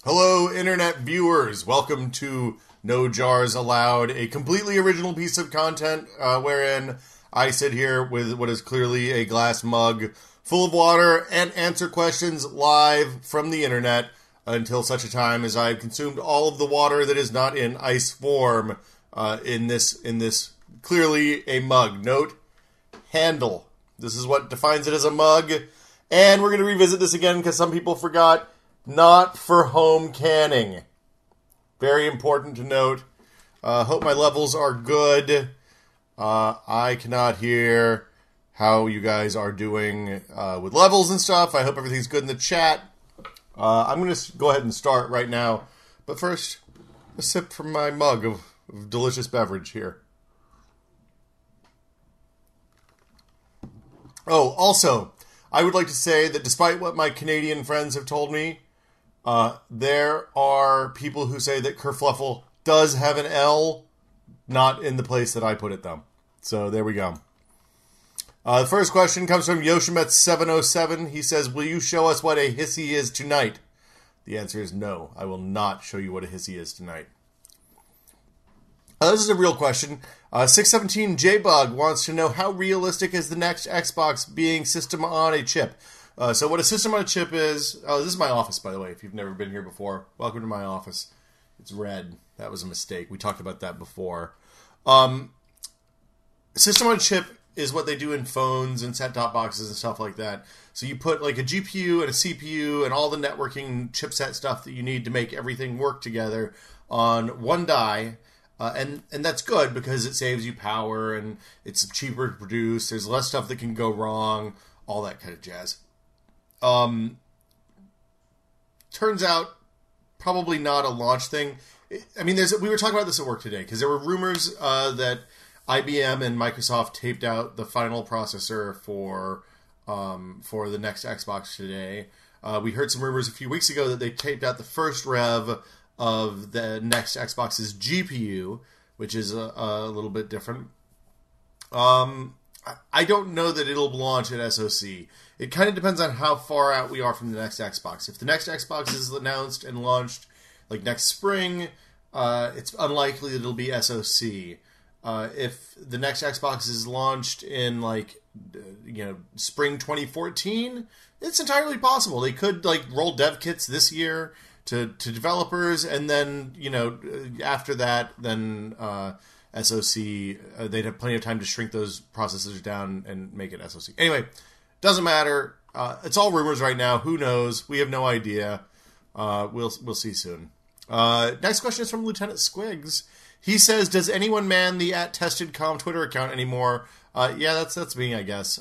Hello, internet viewers. Welcome to No Jars Allowed, a completely original piece of content wherein I sit here with what is clearly a glass mug full of water and answer questions live from the internet until such a time as I've consumed all of the water that is not in ice form in this clearly a mug. Note, handle. This is what defines it as a mug. And we're going to revisit this again because some people forgot. Not for home canning. Very important to note. Hope my levels are good. I cannot hear how you guys are doing with levels and stuff. I hope everything's good in the chat. I'm going to go ahead and start right now. But first, a sip from my mug of delicious beverage here. Oh, also, I would like to say that despite what my Canadian friends have told me, there are people who say that kerfluffle does have an L, not in the place that I put it, though. So there we go. The first question comes from Yoshimet707. He says, will you show us what a hissy is tonight? The answer is no. I will not show you what a hissy is tonight. This is a real question. 617JBug wants to know how realistic is the next Xbox being system on a chip? So what a system on a chip is... Oh, this is my office, by the way, if you've never been here before. Welcome to my office. It's red. That was a mistake. We talked about that before. System on a chip is what they do in phones and set-top boxes and stuff like that. So you put like a GPU and a CPU and all the networking chipset stuff that you need to make everything work together on one die. And that's good because it saves you power and it's cheaper to produce. There's less stuff that can go wrong. All that kind of jazz. Turns out, probably not a launch thing. I mean, we were talking about this at work today, because there were rumors that IBM and Microsoft taped out the final processor for the next Xbox today. We heard some rumors a few weeks ago that they taped out the first rev of the next Xbox's GPU, which is a little bit different. I don't know that it'll launch at SoC. It kind of depends on how far out we are from the next Xbox. If the next Xbox is announced and launched like next spring, it's unlikely that it'll be SoC. If the next Xbox is launched in spring 2014, it's entirely possible. They could roll dev kits this year to developers, and then after that, then SoC, they'd have plenty of time to shrink those processors down and make it SoC. Anyway, doesn't matter. It's all rumors right now. Who knows? We have no idea. We'll see soon. Next question is from Lieutenant Squigs. He says, does anyone man the @testedcom Twitter account anymore? Yeah, that's me, I guess.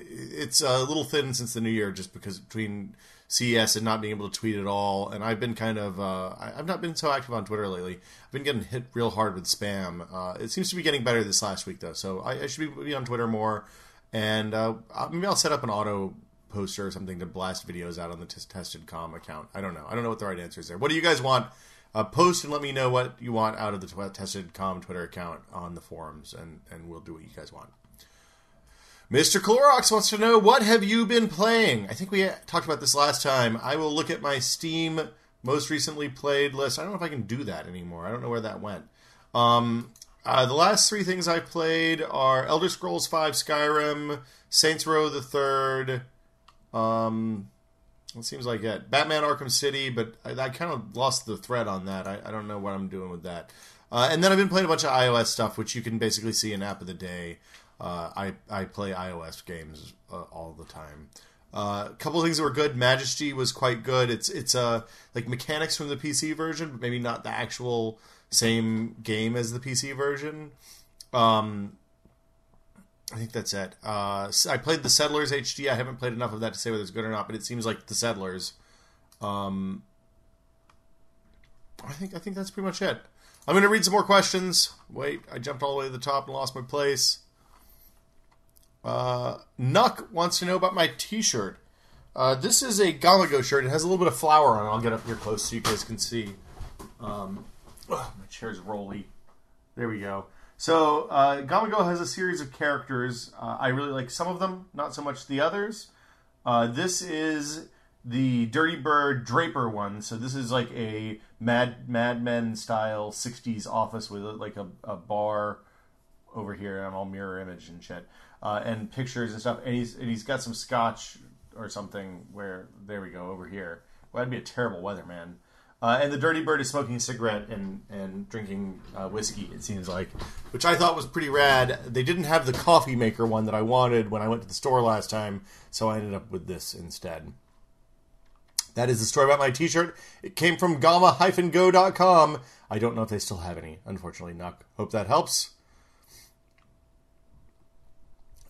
It's a little thin since the new year, just because between CES and not being able to tweet at all, and I've been kind of I've not been so active on Twitter lately. I've been getting hit real hard with spam. It seems to be getting better this last week, though, so I should be on Twitter more, and maybe I'll set up an auto poster or something to blast videos out on the testedcom account. I don't know what the right answer is there. What do you guys want? Post and let me know what you want out of the testedcom Twitter account on the forums, and we'll do what you guys want. Mr. Clorox wants to know, what have you been playing? I think we talked about this last time. I will look at my Steam most recently played list. I don't know if I can do that anymore. I don't know where that went. The last three things I played are Elder Scrolls V Skyrim, Saints Row the Third, it seems like it. Batman Arkham City, but I kind of lost the thread on that. I don't know what I'm doing with that. And then I've been playing a bunch of iOS stuff, which you can basically see in App of the Day. I play iOS games all the time. A couple of things that were good. Majesty was quite good. It's like mechanics from the PC version, but maybe not the actual same game as the PC version. I think that's it. I played the Settlers HD. I haven't played enough of that to say whether it's good or not, but it seems like the Settlers. I think that's pretty much it. I'm going to read some more questions. Wait, I jumped all the way to the top and lost my place. Nuck wants to know about my t-shirt. This is a Galago shirt. It has a little bit of flour on it. I'll get up here close so you guys can see. My chair's rolly. There we go. So, Galago has a series of characters. I really like some of them, not so much the others. This is the Dirty Bird Draper one. So this is like a Mad Men style 60s office with like a bar over here. I'm all mirror image and shit. And pictures and stuff. And he's got some scotch or something where, there we go, over here. Well, that'd be a terrible weatherman. And the Dirty Bird is smoking a cigarette and drinking whiskey, it seems like, which I thought was pretty rad. They didn't have the coffee maker one that I wanted when I went to the store last time, so I ended up with this instead. That is the story about my t-shirt. It came from gamma-go.com. I don't know if they still have any, unfortunately, Nuck. Hope that helps.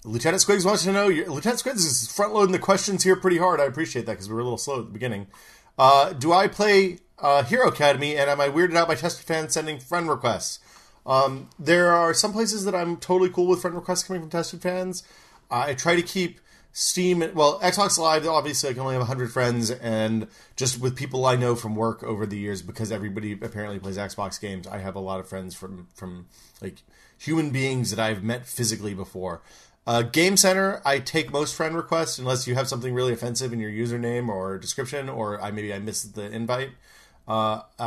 Lieutenant Squiggs wants to know... Lieutenant Squiggs is front-loading the questions here pretty hard. I appreciate that, because we were a little slow at the beginning. Do I play Hero Academy, and am I weirded out by tested fans sending friend requests? There are some places that I'm totally cool with friend requests coming from tested fans. I try to keep Steam... Well, Xbox Live, obviously, I can only have 100 friends, and just with people I know from work over the years, because everybody apparently plays Xbox games, I have a lot of friends from like, human beings that I've met physically before. Game Center, I take most friend requests unless you have something really offensive in your username or description, or maybe I missed the invite.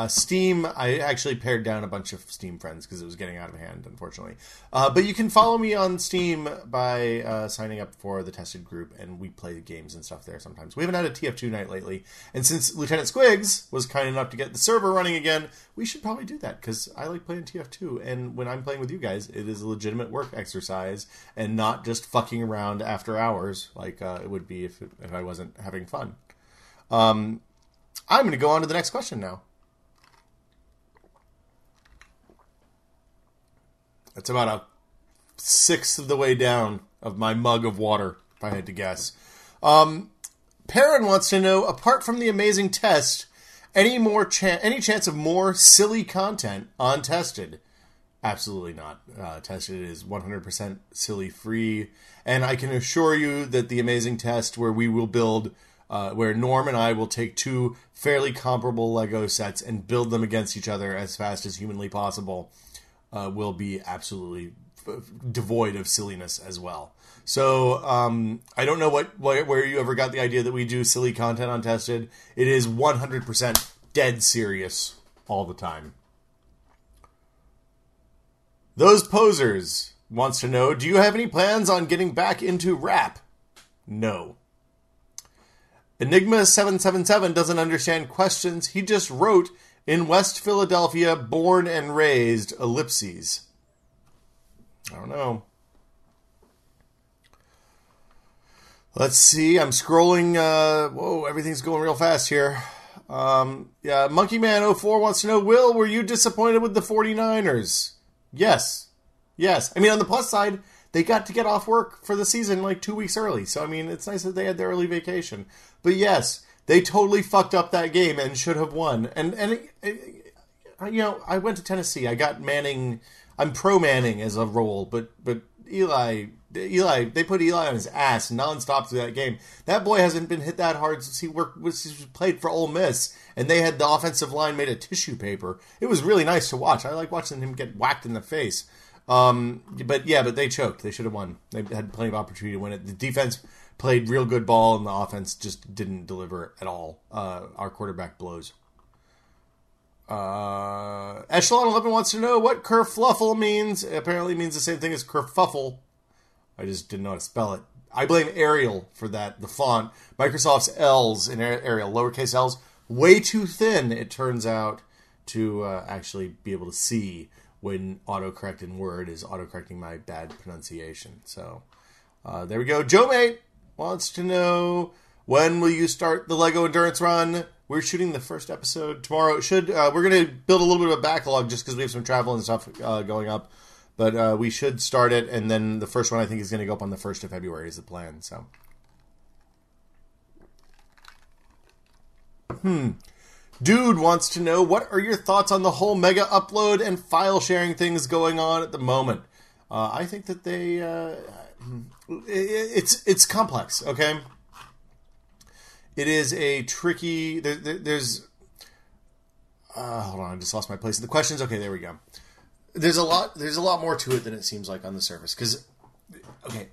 Steam, I actually pared down a bunch of Steam friends because it was getting out of hand, unfortunately. But you can follow me on Steam by signing up for the tested group, and we play games and stuff there sometimes. We haven't had a TF2 night lately, and since Lieutenant Squiggs was kind enough to get the server running again, we should probably do that, because I like playing TF2, and when I'm playing with you guys, it is a legitimate work exercise, and not just fucking around after hours, like it would be if I wasn't having fun. I'm going to go on to the next question now. It's about a sixth of the way down of my mug of water, if I had to guess. Perrin wants to know, apart from the amazing test, any chance of more silly content on Tested? Absolutely not. Tested is 100% silly free, and I can assure you that the amazing test where we will build... where Norm and I will take two fairly comparable Lego sets and build them against each other as fast as humanly possible, will be absolutely devoid of silliness as well. So I don't know where you ever got the idea that we do silly content on Tested. It is 100% dead serious all the time. Those Posers wants to know, do you have any plans on getting back into rap? No. Enigma777 doesn't understand questions. He just wrote, in West Philadelphia, born and raised, ellipses. I don't know. Let's see. I'm scrolling. Whoa, everything's going real fast here. Yeah, Monkeyman04 wants to know, Will, were you disappointed with the 49ers? Yes. Yes. I mean, on the plus side, they got to get off work for the season like 2 weeks early. So, I mean, it's nice that they had their early vacation. But yes, they totally fucked up that game and should have won. And you know, I went to Tennessee. I got Manning. I'm pro Manning as a role, but Eli, they put Eli on his ass nonstop through that game. That boy hasn't been hit that hard since he played for Ole Miss, and they had the offensive line made of tissue paper. It was really nice to watch. I like watching him get whacked in the face. But they choked. They should have won. They had plenty of opportunity to win it. The defense played real good ball, and the offense just didn't deliver at all. Our quarterback blows. Echelon 11 wants to know what kerfluffle means. It apparently means the same thing as kerfuffle. I just didn't know how to spell it. I blame Arial for that, the font. Microsoft's L's in Arial, lowercase L's, way too thin, it turns out, to actually be able to see when autocorrect in Word is autocorrecting my bad pronunciation. So, there we go. Joe Mate wants to know, when will you start the Lego Endurance Run? We're shooting the first episode tomorrow. It should. We're going to build a little bit of a backlog just because we have some travel and stuff going up. But we should start it, and then the first one I think is going to go up on the 1st of February is the plan. So, Dude wants to know, what are your thoughts on the whole mega upload and file sharing things going on at the moment? I think that it's complex, okay? It is a tricky... There's... hold on, I just lost my place in the questions. Okay, there we go. There's a lot more to it than it seems like on the surface. Because, okay,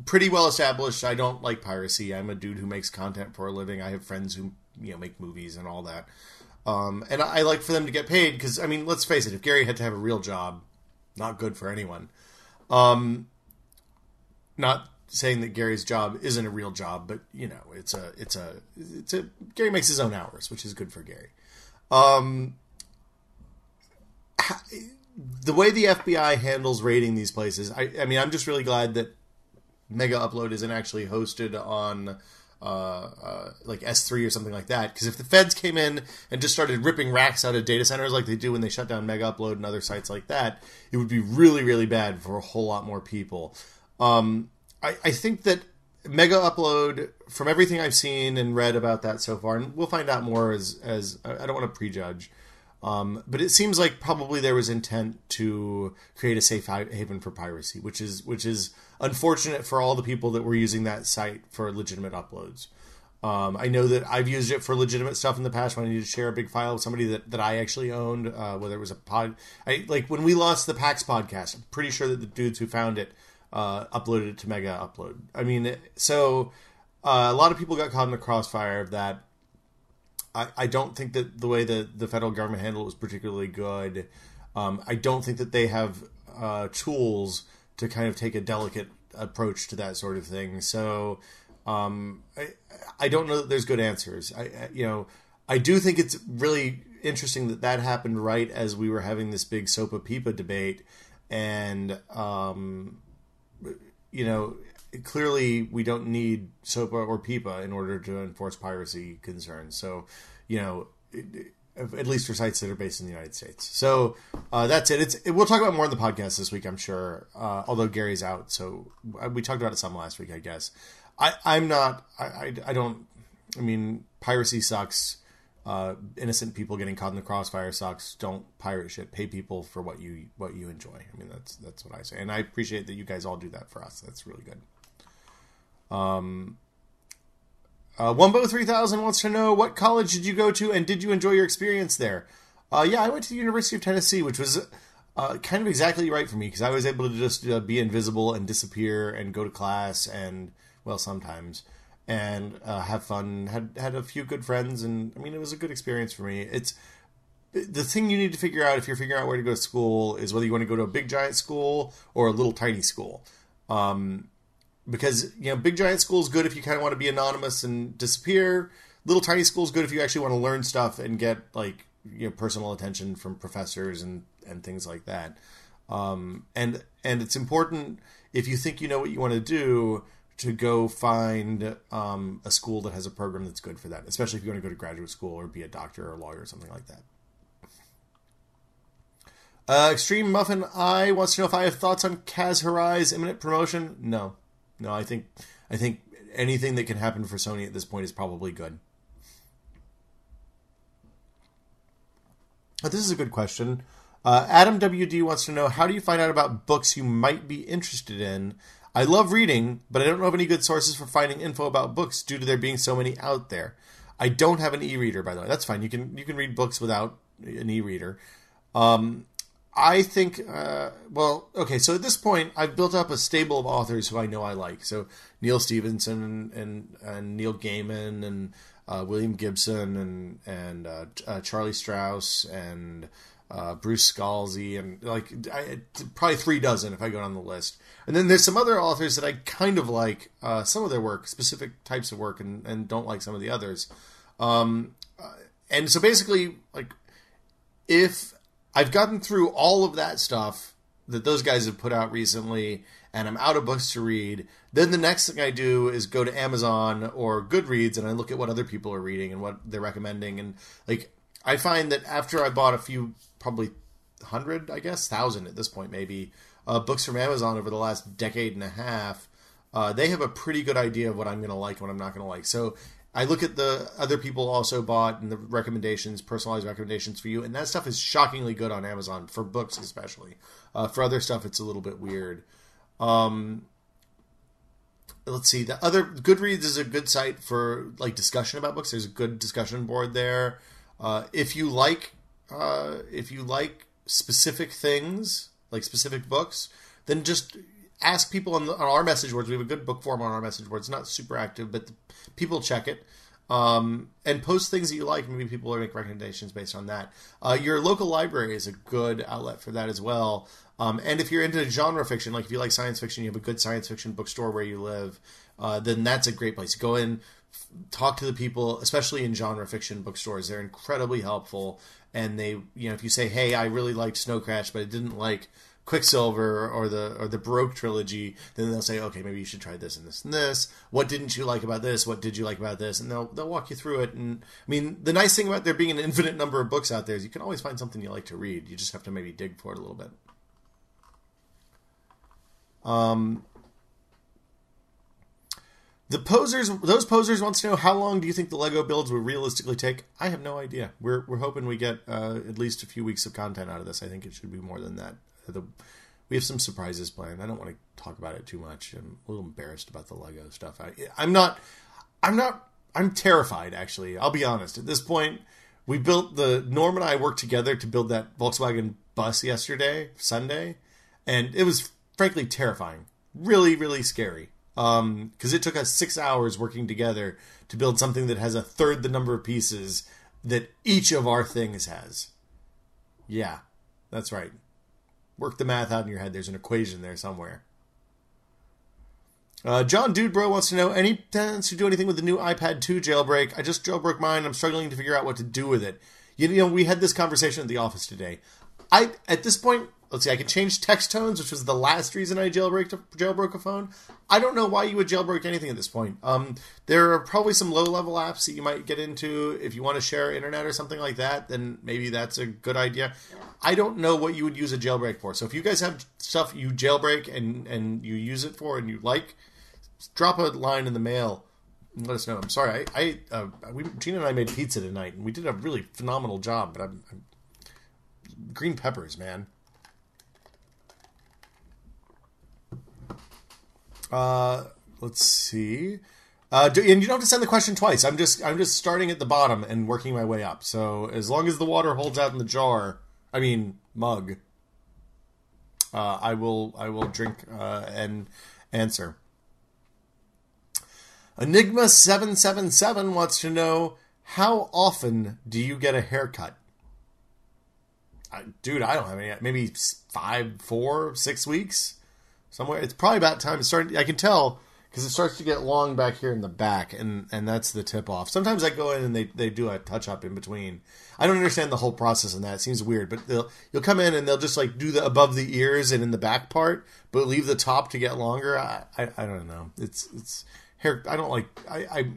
pretty well established. I don't like piracy. I'm a dude who makes content for a living. I have friends who make movies and all that. And I like for them to get paid because, I mean, let's face it, if Gary had to have a real job, not good for anyone. Not saying that Gary's job isn't a real job, but it's a Gary makes his own hours, which is good for Gary. The way the FBI handles raiding these places, I mean, I'm just really glad that Mega Upload isn't actually hosted on like S3 or something like that. Because if the feds came in and just started ripping racks out of data centers like they do when they shut down Mega Upload and other sites like that, it would be really, really bad for a whole lot more people. I think that Mega Upload, from everything I've seen and read about that so far, and we'll find out more as I don't want to prejudge, but it seems like probably there was intent to create a safe haven for piracy, which is unfortunate for all the people that were using that site for legitimate uploads. I know that I've used it for legitimate stuff in the past when I needed to share a big file with somebody that I actually owned, whether it was a pod. Like when we lost the PAX podcast, I'm pretty sure that the dudes who found it uploaded it to Mega Upload. I mean, so a lot of people got caught in the crossfire of that. I don't think that the way that the federal government handled it was particularly good. I don't think that they have tools to kind of take a delicate approach to that sort of thing. So I don't know that there's good answers. I do think it's really interesting that happened right as we were having this big SOPA PIPA debate, and clearly we don't need SOPA or PIPA in order to enforce piracy concerns. So, at least for sites that are based in the United States. So that's it. We'll talk about more on the podcast this week, I'm sure. Although Gary's out, so we talked about it some last week, I guess. I mean, piracy sucks. Innocent people getting caught in the crossfire sucks. Don't pirate shit. Pay people for what you enjoy. I mean, that's what I say, and I appreciate that you guys all do that for us. That's really good. Wumbo 3000 wants to know, what college did you go to, and did you enjoy your experience there? Yeah, I went to the University of Tennessee, which was kind of exactly right for me because I was able to just be invisible and disappear and go to class and, well, sometimes. And have fun. Had a few good friends, and I mean, it was a good experience for me. It's the thing you need to figure out if you're figuring out where to go to school is whether you want to go to a big giant school or a little tiny school. Because big giant school is good if you kind of want to be anonymous and disappear. Little tiny school is good if you actually want to learn stuff and get personal attention from professors and things like that. And it's important if you think you know what you want to do, to go find a school that has a program that's good for that, especially if you want to go to graduate school or be a doctor or a lawyer or something like that. Extreme Muffin Eye wants to know if I have thoughts on Kaz Hirai's imminent promotion. No, I think anything that can happen for Sony at this point is probably good. This is a good question. Adam WD wants to know, how do you find out about books you might be interested in? I love reading, but I don't know of any good sources for finding info about books due to there being so many out there. I don't have an e-reader, by the way. That's fine. You can read books without an e-reader. I think, okay, so at this point, I've built up a stable of authors who I know I like. So Neil Stephenson and Neil Gaiman and William Gibson and Charlie Strauss and Bruce Scalzi, and probably 3 dozen if I go down the list. And then there's some other authors that I kind of like some of their work, specific types of work, and don't like some of the others. And so basically, if I've gotten through all of that stuff that those guys have put out recently, and I'm out of books to read, then the next thing I do is go to Amazon or Goodreads, and I look at what other people are reading and what they're recommending. And I find that after I bought a few, probably 100, I guess, 1,000 at this point maybe, books from Amazon over the last decade and a half, they have a pretty good idea of what I'm going to like and what I'm not going to like. So I look at the other people also bought and the recommendations, personalized recommendations for you, and that stuff is shockingly good on Amazon, for books especially. For other stuff, it's a little bit weird. Let's see. The other Goodreads is a good site for discussion about books. There's a good discussion board there. If you like specific things, like specific books, then just ask people on our message boards. We have a good book forum on our message boards. It's not super active, but people check it. And post things that you like. Maybe people will make recommendations based on that. Your local library is a good outlet for that as well. And if you're into genre fiction, like if you like science fiction, you have a good science fiction bookstore where you live, then that's a great place. Go in, talk to the people, especially in genre fiction bookstores. They're incredibly helpful. And they, if you say, hey, I really liked Snow Crash, but I didn't like Quicksilver or the Baroque trilogy, then they'll say, okay, maybe you should try this and this and this. What didn't you like about this? What did you like about this? And they'll walk you through it. And I mean, the nice thing about there being an infinite number of books out there is you can always find something you like to read. You just have to maybe dig for it a little bit. Those posers wants to know, how long do you think the Lego builds will realistically take? I have no idea. We're hoping we get at least a few weeks of content out of this. I think it should be more than that. We have some surprises planned. I don't want to talk about it too much. I'm a little embarrassed about the Lego stuff. I'm terrified, actually. I'll be honest. At this point, Norm and I worked together to build that Volkswagen bus Sunday, and it was frankly terrifying. Really, really scary. Because it took us 6 hours working together to build something that has a third the number of pieces that each of our things has. Yeah, that's right. Work the math out in your head. There's an equation there somewhere. John Dudebro wants to know, any plans to do anything with the new iPad 2 jailbreak? I just jailbroke mine. I'm struggling to figure out what to do with it. We had this conversation at the office today. At this point, let's see, I can change text tones, which was the last reason I jailbroke a phone. I don't know why you would jailbreak anything at this point. There are probably some low-level apps that you might get into. If you want to share internet or something like that, then maybe that's a good idea. I don't know what you would use a jailbreak for. So if you guys have stuff you jailbreak and you use it for and you like, drop a line in the mail and let us know. I'm sorry. Gina and I made pizza tonight, and we did a really phenomenal job, but I'm green peppers, man. Let's see. And you don't have to send the question twice. I'm just starting at the bottom and working my way up. So as long as the water holds out in the mug, I will drink and answer. Enigma 777 wants to know, how often do you get a haircut? Dude, I don't have any. Maybe 5, 4, 6 weeks. Somewhere. It's probably about time to start. I can tell because it starts to get long back here in the back, and that's the tip off. Sometimes I go in and they do a touch up in between. I don't understand the whole process in that. It seems weird, but you'll come in and they'll just like do the above the ears and in the back part, but leave the top to get longer. I don't know. It's hair. I don't like. I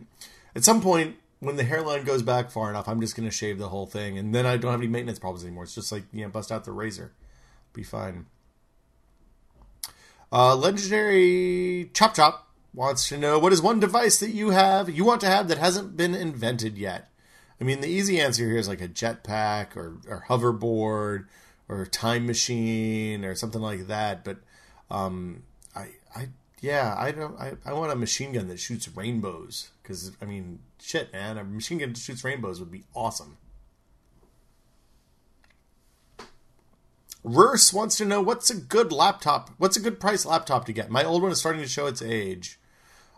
at some point when the hairline goes back far enough, I'm just gonna shave the whole thing, and then I don't have any maintenance problems anymore. It's just like bust out the razor, be fine. Legendary Chop wants to know, what is one device that you want to have that hasn't been invented yet? I mean, the easy answer here is like a jetpack or hoverboard or a time machine or something like that. But I want a machine gun that shoots rainbows, because I mean, shit, man, a machine gun that shoots rainbows would be awesome. Verse wants to know, what's a good price laptop to get? My old one is starting to show its age.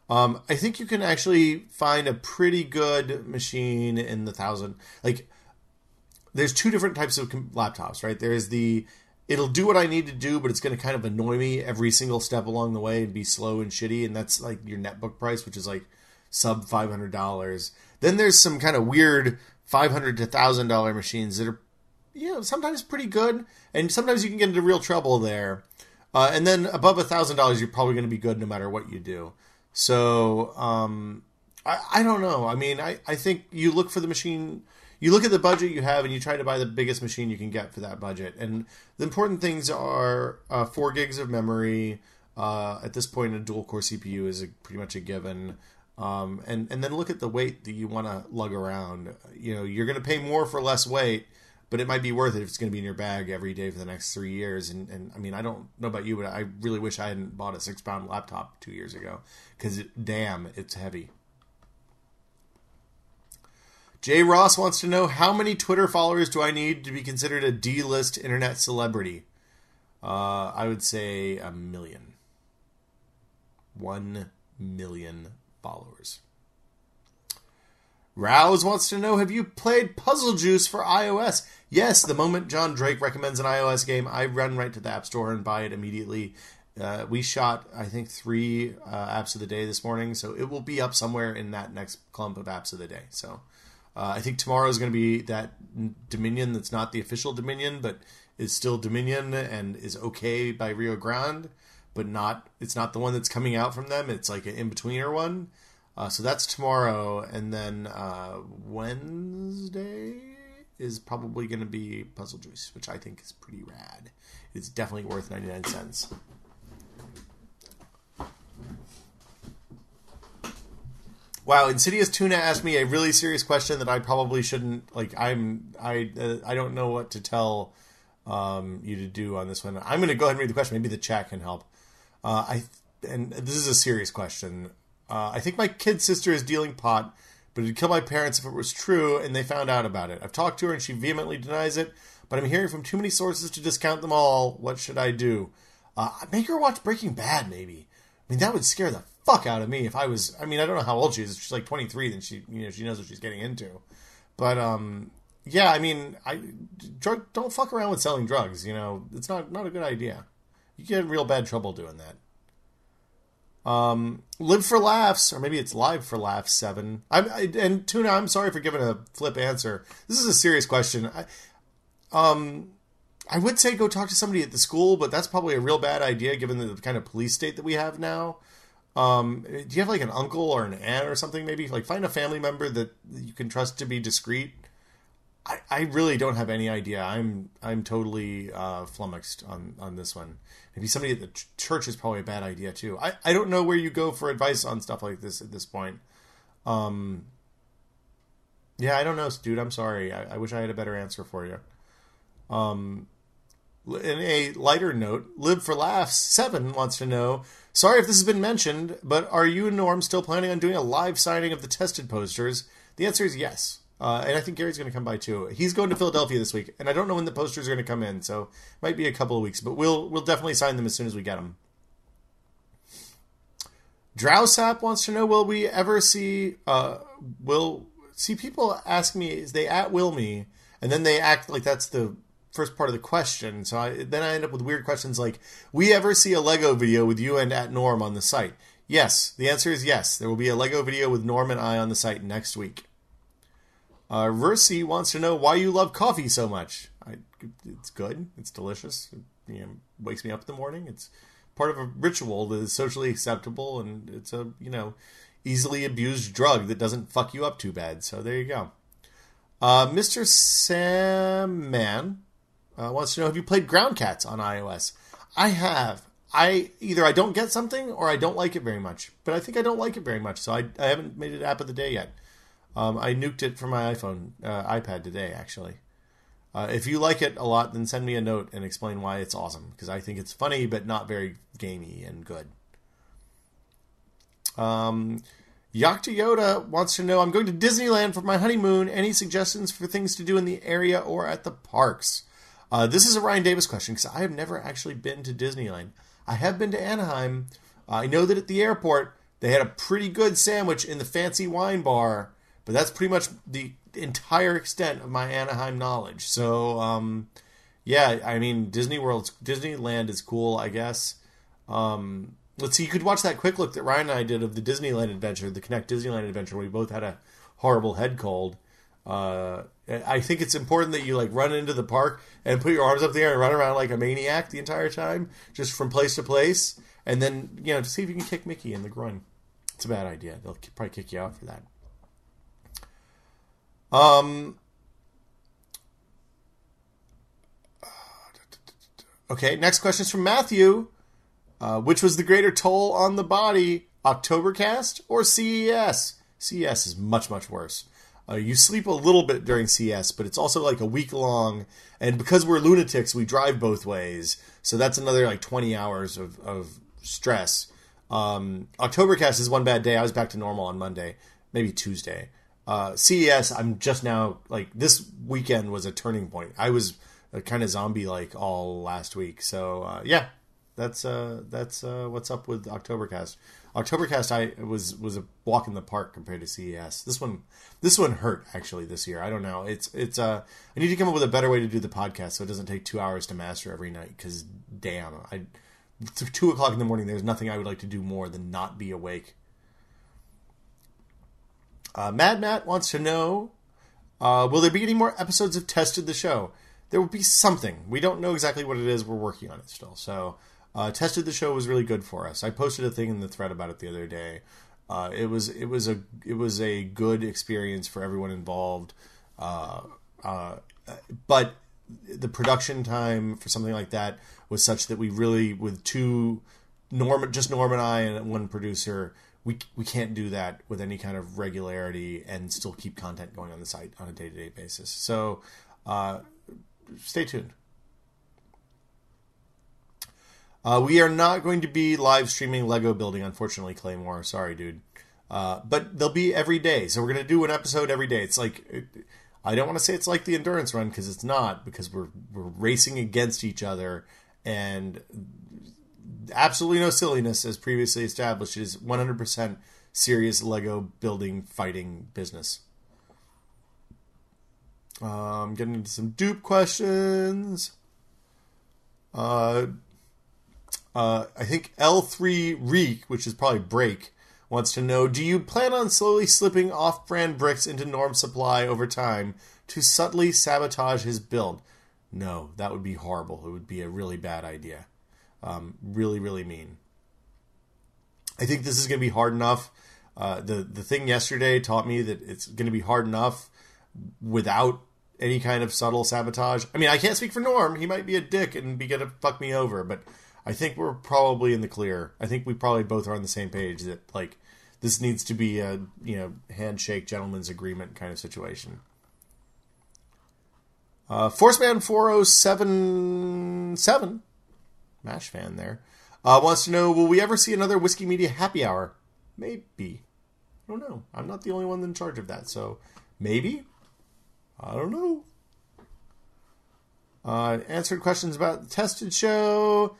I think you can actually find a pretty good machine in the $1,000. Like, there's two different types of laptops, right? There's it'll do what I need to do, but it's going to kind of annoy me every single step along the way and be slow and shitty. And that's like your netbook price, which is like sub $500. Then there's some kind of weird $500 to $1,000 machines that are, sometimes pretty good, and sometimes you can get into real trouble there. And then above $1,000, you're probably going to be good no matter what you do. So I don't know. I mean, I think you look for the machine. You look at the budget you have, and you try to buy the biggest machine you can get for that budget. And the important things are 4 gigs of memory. At this point, a dual-core CPU is pretty much a given. And then look at the weight that you want to lug around. You're going to pay more for less weight, but it might be worth it if it's going to be in your bag every day for the next 3 years. And I mean, I don't know about you, but I really wish I hadn't bought a 6-pound laptop 2 years ago, because damn, it's heavy. Jay Ross wants to know, how many Twitter followers do I need to be considered a D-list internet celebrity? I would say 1 million. 1 million followers. Rouse wants to know, have you played Puzzle Juice for iOS? Yes, the moment John Drake recommends an iOS game, I run right to the App Store and buy it immediately. We shot, I think, 3 apps of the day this morning, so it will be up somewhere in that next clump of apps of the day. So I think tomorrow is going to be that Dominion that's not the official Dominion, but is still Dominion and is okay by Rio Grande, but it's not the one that's coming out from them. It's like an in-betweener one. So that's tomorrow, and then Wednesday is probably going to be Puzzle Juice, which I think is pretty rad. It's definitely worth 99 cents. Wow, Insidious Tuna asked me a really serious question that I probably shouldn't, I don't know what to tell you to do on this one. I'm going to go ahead and read the question. Maybe the chat can help. And this is a serious question. I think my kid sister is dealing pot, but it'd kill my parents if it was true and they found out about it. I've talked to her and she vehemently denies it, but I'm hearing from too many sources to discount them all. What should I do? Make her watch Breaking Bad, maybe. I mean, that would scare the fuck out of me if I was... I mean, I don't know how old she is. If she's like 23, then she knows what she's getting into. But, yeah, I mean, don't fuck around with selling drugs, It's not a good idea. You get in real bad trouble doing that. Live for Laughs, or maybe it's Live for Laughs 7. And Tuna, I'm sorry for giving a flip answer. This is a serious question. I would say go talk to somebody at the school, but that's probably a real bad idea given the kind of police state that we have now. Do you have like an uncle or an aunt or something maybe? Like find a family member that you can trust to be discreet. I really don't have any idea. I'm totally flummoxed on this one. Maybe somebody at the church is probably a bad idea too. I don't know where you go for advice on stuff like this at this point. Yeah, I don't know, dude. I'm sorry. I wish I had a better answer for you. In a lighter note, Live for Laughs 7 wants to know, sorry if this has been mentioned, but are you and Norm still planning on doing a live signing of the tested posters? The answer is yes. And I think Gary's going to come by too. He's going to Philadelphia this week, and I don't know when the posters are going to come in, so it might be a couple of weeks, but we'll definitely sign them as soon as we get them. Drowsap wants to know, will we ever see people ask me, is they @will me, and then they act like that's the first part of the question, so then I end up with weird questions like, we ever see a Lego video with you and @Norm on the site? Yes, the answer is yes. There will be a Lego video with Norm and I on the site next week. Versi wants to know why you love coffee so much. It's good. It's delicious. It wakes me up in the morning. It's part of a ritual that is socially acceptable, and it's a easily abused drug that doesn't fuck you up too bad. So there you go. Mr. Sam Man wants to know, have you played Ground Cats on iOS? I have. I don't get something or I don't like it very much. But I think I don't like it very much, so I haven't made it app of the day yet. I nuked it from my iPad today, actually. If you like it a lot, then send me a note and explain why it's awesome, because I think it's funny but not very gamey and good. Yakta Yoda wants to know, I'm going to Disneyland for my honeymoon. Any suggestions for things to do in the area or at the parks? This is a Ryan Davis question, because I have never actually been to Disneyland. I have been to Anaheim. I know that at the airport, they had a pretty good sandwich in the fancy wine bar, but that's pretty much the entire extent of my Anaheim knowledge. So, yeah, I mean, Disneyland is cool, I guess. Let's see, you could watch that quick look that Ryan and I did of the Disneyland adventure, the Connect Disneyland adventure, where we both had a horrible head cold. I think it's important that you run into the park and put your arms up there and run around like a maniac the entire time, just from place to place, and then, to see if you can kick Mickey in the groin. It's a bad idea. They'll probably kick you out for that. Okay, next question is from Matthew. Which was the greater toll on the body, Oktobercast or CES? CES is much, much worse. You sleep a little bit during CES, but it's also like a week long. And because we're lunatics, we drive both ways. So that's another 20 hours of stress. Oktobercast is one bad day. I was back to normal on Monday, maybe Tuesday. CES, I'm just now, this weekend was a turning point. I was kind of zombie-like all last week. So, yeah, that's what's up with Oktobercast. Oktobercast was a walk in the park compared to CES. This one hurt actually this year. I don't know. It's I need to come up with a better way to do the podcast so it doesn't take 2 hours to master every night. Because damn, 2 o'clock in the morning. There's nothing I would like to do more than not be awake. Mad Matt wants to know, will there be any more episodes of Tested the Show? There will be something. We don't know exactly what it is. We're working on it still. So, Tested the Show was really good for us. I posted a thing in the thread about it the other day. It was a good experience for everyone involved. But the production time for something like that was such that we really, with Norm and I and one producer, we can't do that with any kind of regularity and still keep content going on the site on a day-to-day basis. So, stay tuned. We are not going to be live streaming Lego building, unfortunately, Claymore. Sorry, dude. But they'll be every day. So we're going to do an episode every day. It's like, I don't want to say it's like the endurance run because it's not, because we're racing against each other, and absolutely no silliness, as previously established. It is 100% serious Lego building fighting business. Getting into some dupe questions. I think L3 Reek, which is probably Break, wants to know, do you plan on slowly slipping off-brand bricks into Norm's supply over time to subtly sabotage his build? No, that would be horrible. It would be a really bad idea. Really, really mean. I think this is going to be hard enough. The thing yesterday taught me that it's going to be hard enough without any kind of subtle sabotage. I mean, I can't speak for Norm. He might be a dick and be going to fuck me over, but I think we're probably in the clear. I think we probably both are on the same page that, like, this needs to be a, handshake, gentleman's agreement kind of situation. Forceman 4077, MASH fan there, wants to know, will we ever see another Whiskey Media happy hour? Maybe. I don't know. I'm not the only one in charge of that, so maybe. I don't know. Answered questions about the Tested Show.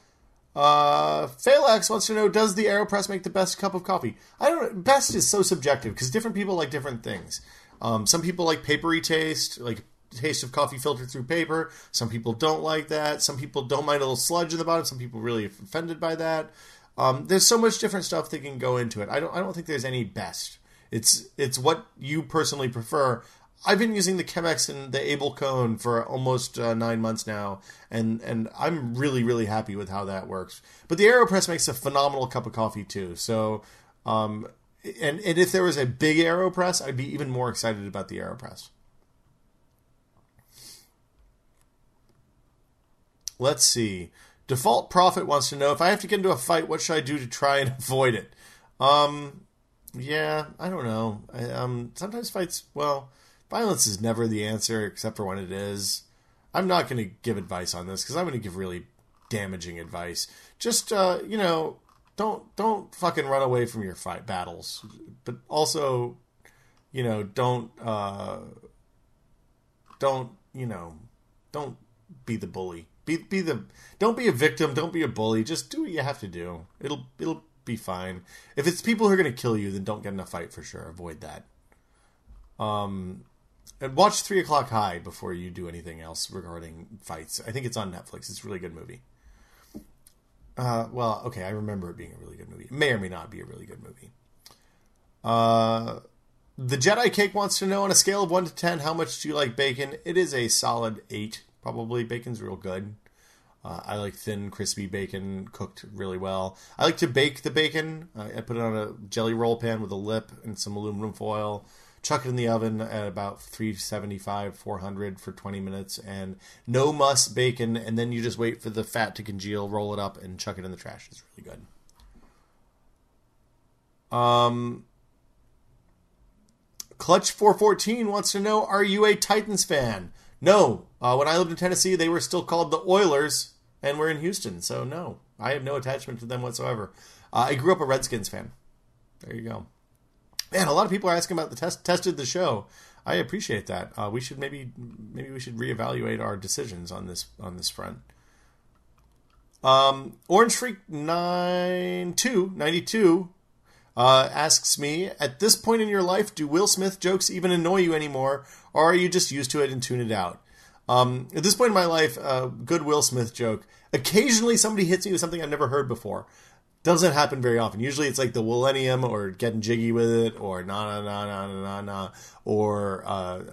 Phalax wants to know, does the AeroPress make the best cup of coffee? I don't know. Best is so subjective because different people like different things. Some people like papery taste, like taste of coffee filtered through paper. Some people don't like that. Some people don't mind a little sludge in the bottom. Some people really offended by that. There's so much different stuff that can go into it. I don't think there's any best. It's what you personally prefer. I've been using the Chemex and the Able Cone for almost 9 months now, and I'm really, really happy with how that works. But the AeroPress makes a phenomenal cup of coffee too. So, and if there was a big AeroPress, I'd be even more excited about the AeroPress. Let's see. Default Prophet wants to know, if I have to get into a fight, what should I do to try and avoid it? Yeah, I don't know. Sometimes fights, violence is never the answer, except for when it is. I'm not going to give advice on this, because I'm going to give really damaging advice. Just, don't fucking run away from your fight battles. But also, don't be the bully. Don't be a victim, don't be a bully. Just do what you have to do. It'll be fine. If it's people who are going to kill you, then don't get in a fight for sure. Avoid that. And watch 3 O'Clock High before you do anything else regarding fights. I think it's on Netflix. It's a really good movie. Okay, I remember it being a really good movie. It may or may not be a really good movie. The Jedi Cake wants to know, on a scale of 1 to 10, how much do you like bacon? It is a solid 8, probably. Bacon's real good. I like thin, crispy bacon cooked really well. I like to bake the bacon. I put it on a jelly roll pan with a lip and some aluminum foil. Chuck it in the oven at about 375, 400 for 20 minutes. And no muss bacon. And then you just wait for the fat to congeal, roll it up, and chuck it in the trash. It's really good. Clutch 414 wants to know, are you a Titans fan? No. When I lived in Tennessee, they were still called the Oilers, and we're in Houston. So no, I have no attachment to them whatsoever. I grew up a Redskins fan. There you go. Man, a lot of people are asking about the tested the show. I appreciate that. We should maybe we should reevaluate our decisions on this front. Orange Freak 92 asks me, at this point in your life, do Will Smith jokes even annoy you anymore, or are you just used to it and tune it out? At this point in my life, a good Will Smith joke. Occasionally somebody hits me with something I've never heard before. Doesn't happen very often. Usually it's like the Millennium or getting jiggy with it or na na na na na na na, or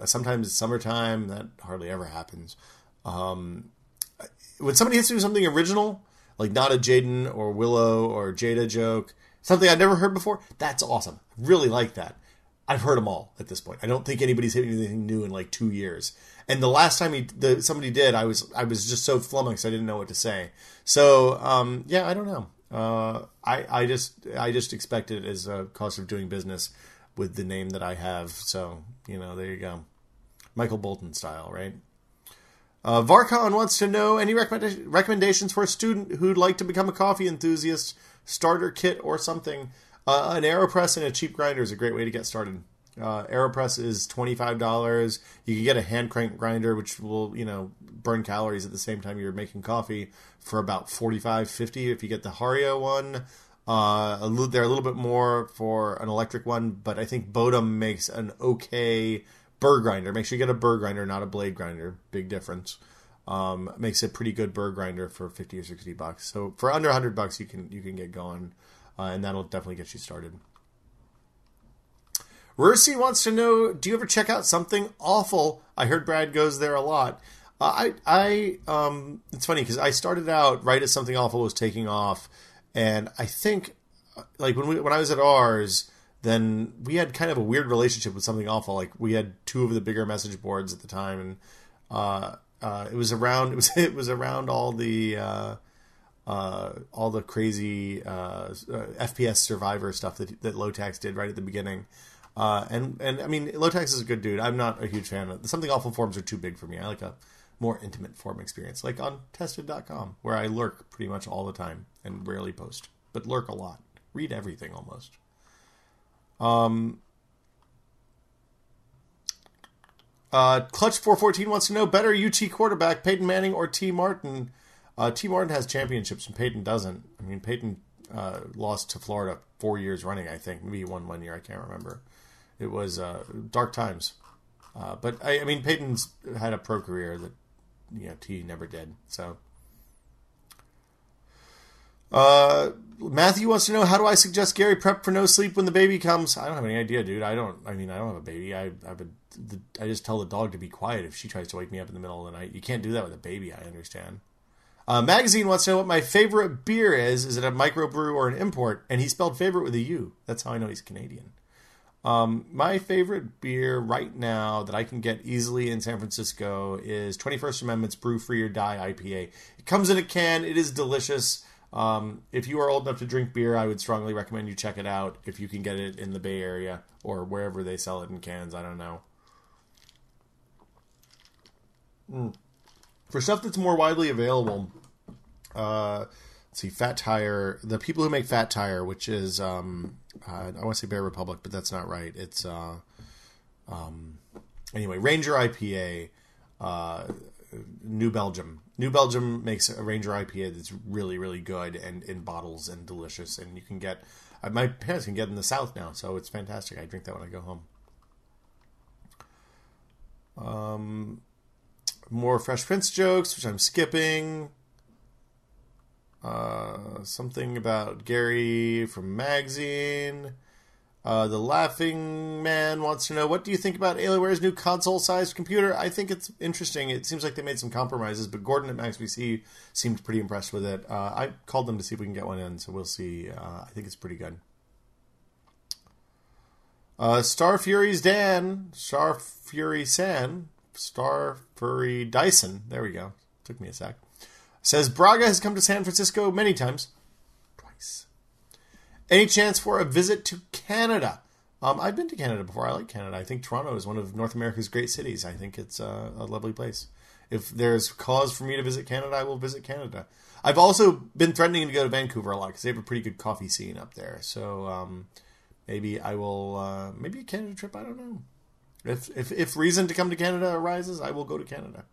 sometimes it's summertime. That hardly ever happens. When somebody hits me with something original, like not a Jaden or Willow or Jada joke, something I've never heard before, that's awesome. I really like that. I've heard them all at this point. I don't think anybody's hit me with anything new in like 2 years. And the last time somebody did, I was just so flummoxed I didn't know what to say. So yeah, I don't know. I just expect it as a cost of doing business with the name that I have. So there you go, Michael Bolton style, right? Varcon wants to know any recommendations for a student who'd like to become a coffee enthusiast, starter kit or something. An AeroPress and a cheap grinder is a great way to get started. AeroPress is $25. You can get a hand crank grinder, which will, burn calories at the same time you're making coffee, for about $45-50 if you get the Hario one. They're a little bit more for an electric one, but I think Bodum makes an okay burr grinder. Make sure you get a burr grinder, not a blade grinder. Big difference. Makes a pretty good burr grinder for $50 or $60. So for under $100, you can get going, and that'll definitely get you started. Rursi wants to know, do you ever check out Something Awful? I heard Brad goes there a lot. It's funny because I started out right as Something Awful was taking off, and I think like when I was at ours, then we had kind of a weird relationship with Something Awful. Like we had two of the bigger message boards at the time, and it was around all the crazy FPS Survivor stuff that Lotax did right at the beginning. And I mean, Lotax is a good dude. I'm not a huge fan of it. Something Awful forums are too big for me. I like a more intimate forum experience, like on tested.com, where I lurk pretty much all the time and rarely post, but lurk a lot. Read everything almost. Clutch 414 wants to know, better UT quarterback, Peyton Manning or T. Martin? T. Martin has championships and Peyton doesn't. I mean, Peyton lost to Florida 4 years running, I think. Maybe he won 1 year. I can't remember. It was dark times. But, I mean, Peyton's had a pro career that, T never did. So, Matthew wants to know, how do I suggest Gary prep for no sleep when the baby comes? I don't have any idea, dude. I don't have a baby. I just tell the dog to be quiet if she tries to wake me up in the middle of the night. You can't do that with a baby, I understand. Magazine wants to know what my favorite beer is. Is it a microbrew or an import? And he spelled favorite with a U. That's how I know he's Canadian. My favorite beer right now that I can get easily in San Francisco is 21st Amendment's Brew Free or Die IPA. It comes in a can. It is delicious. If you are old enough to drink beer, I would strongly recommend you check it out if you can get it in the Bay Area or wherever they sell it in cans. I don't know. For stuff that's more widely available, let's see, Fat Tire, the people who make Fat Tire, which is, I want to say Bear Republic, but that's not right. It's, anyway, Ranger IPA, New Belgium. New Belgium makes a Ranger IPA that's really, really good and in bottles and delicious. And you can get, my parents can get in the South now, so it's fantastic. I drink that when I go home. More Fresh Prince jokes, which I'm skipping. Something about Gary from Magazine. The Laughing Man wants to know, what do you think about Alienware's new console-sized computer? I think it's interesting. It seems like they made some compromises, but Gordon at MaxPC seemed pretty impressed with it. I called them to see if we can get one in, so we'll see. I think it's pretty good. Star Fury's Dan, Star Fury San, Star Furry Dyson, there we go. Took me a sec. Says, Braga has come to San Francisco many times. Twice. Any chance for a visit to Canada? I've been to Canada before. I like Canada. I think Toronto is one of North America's great cities. I think it's a lovely place. If there's cause for me to visit Canada, I will visit Canada. I've also been threatening to go to Vancouver a lot because they have a pretty good coffee scene up there. So maybe I will, maybe a Canada trip, I don't know. If reason to come to Canada arises, I will go to Canada.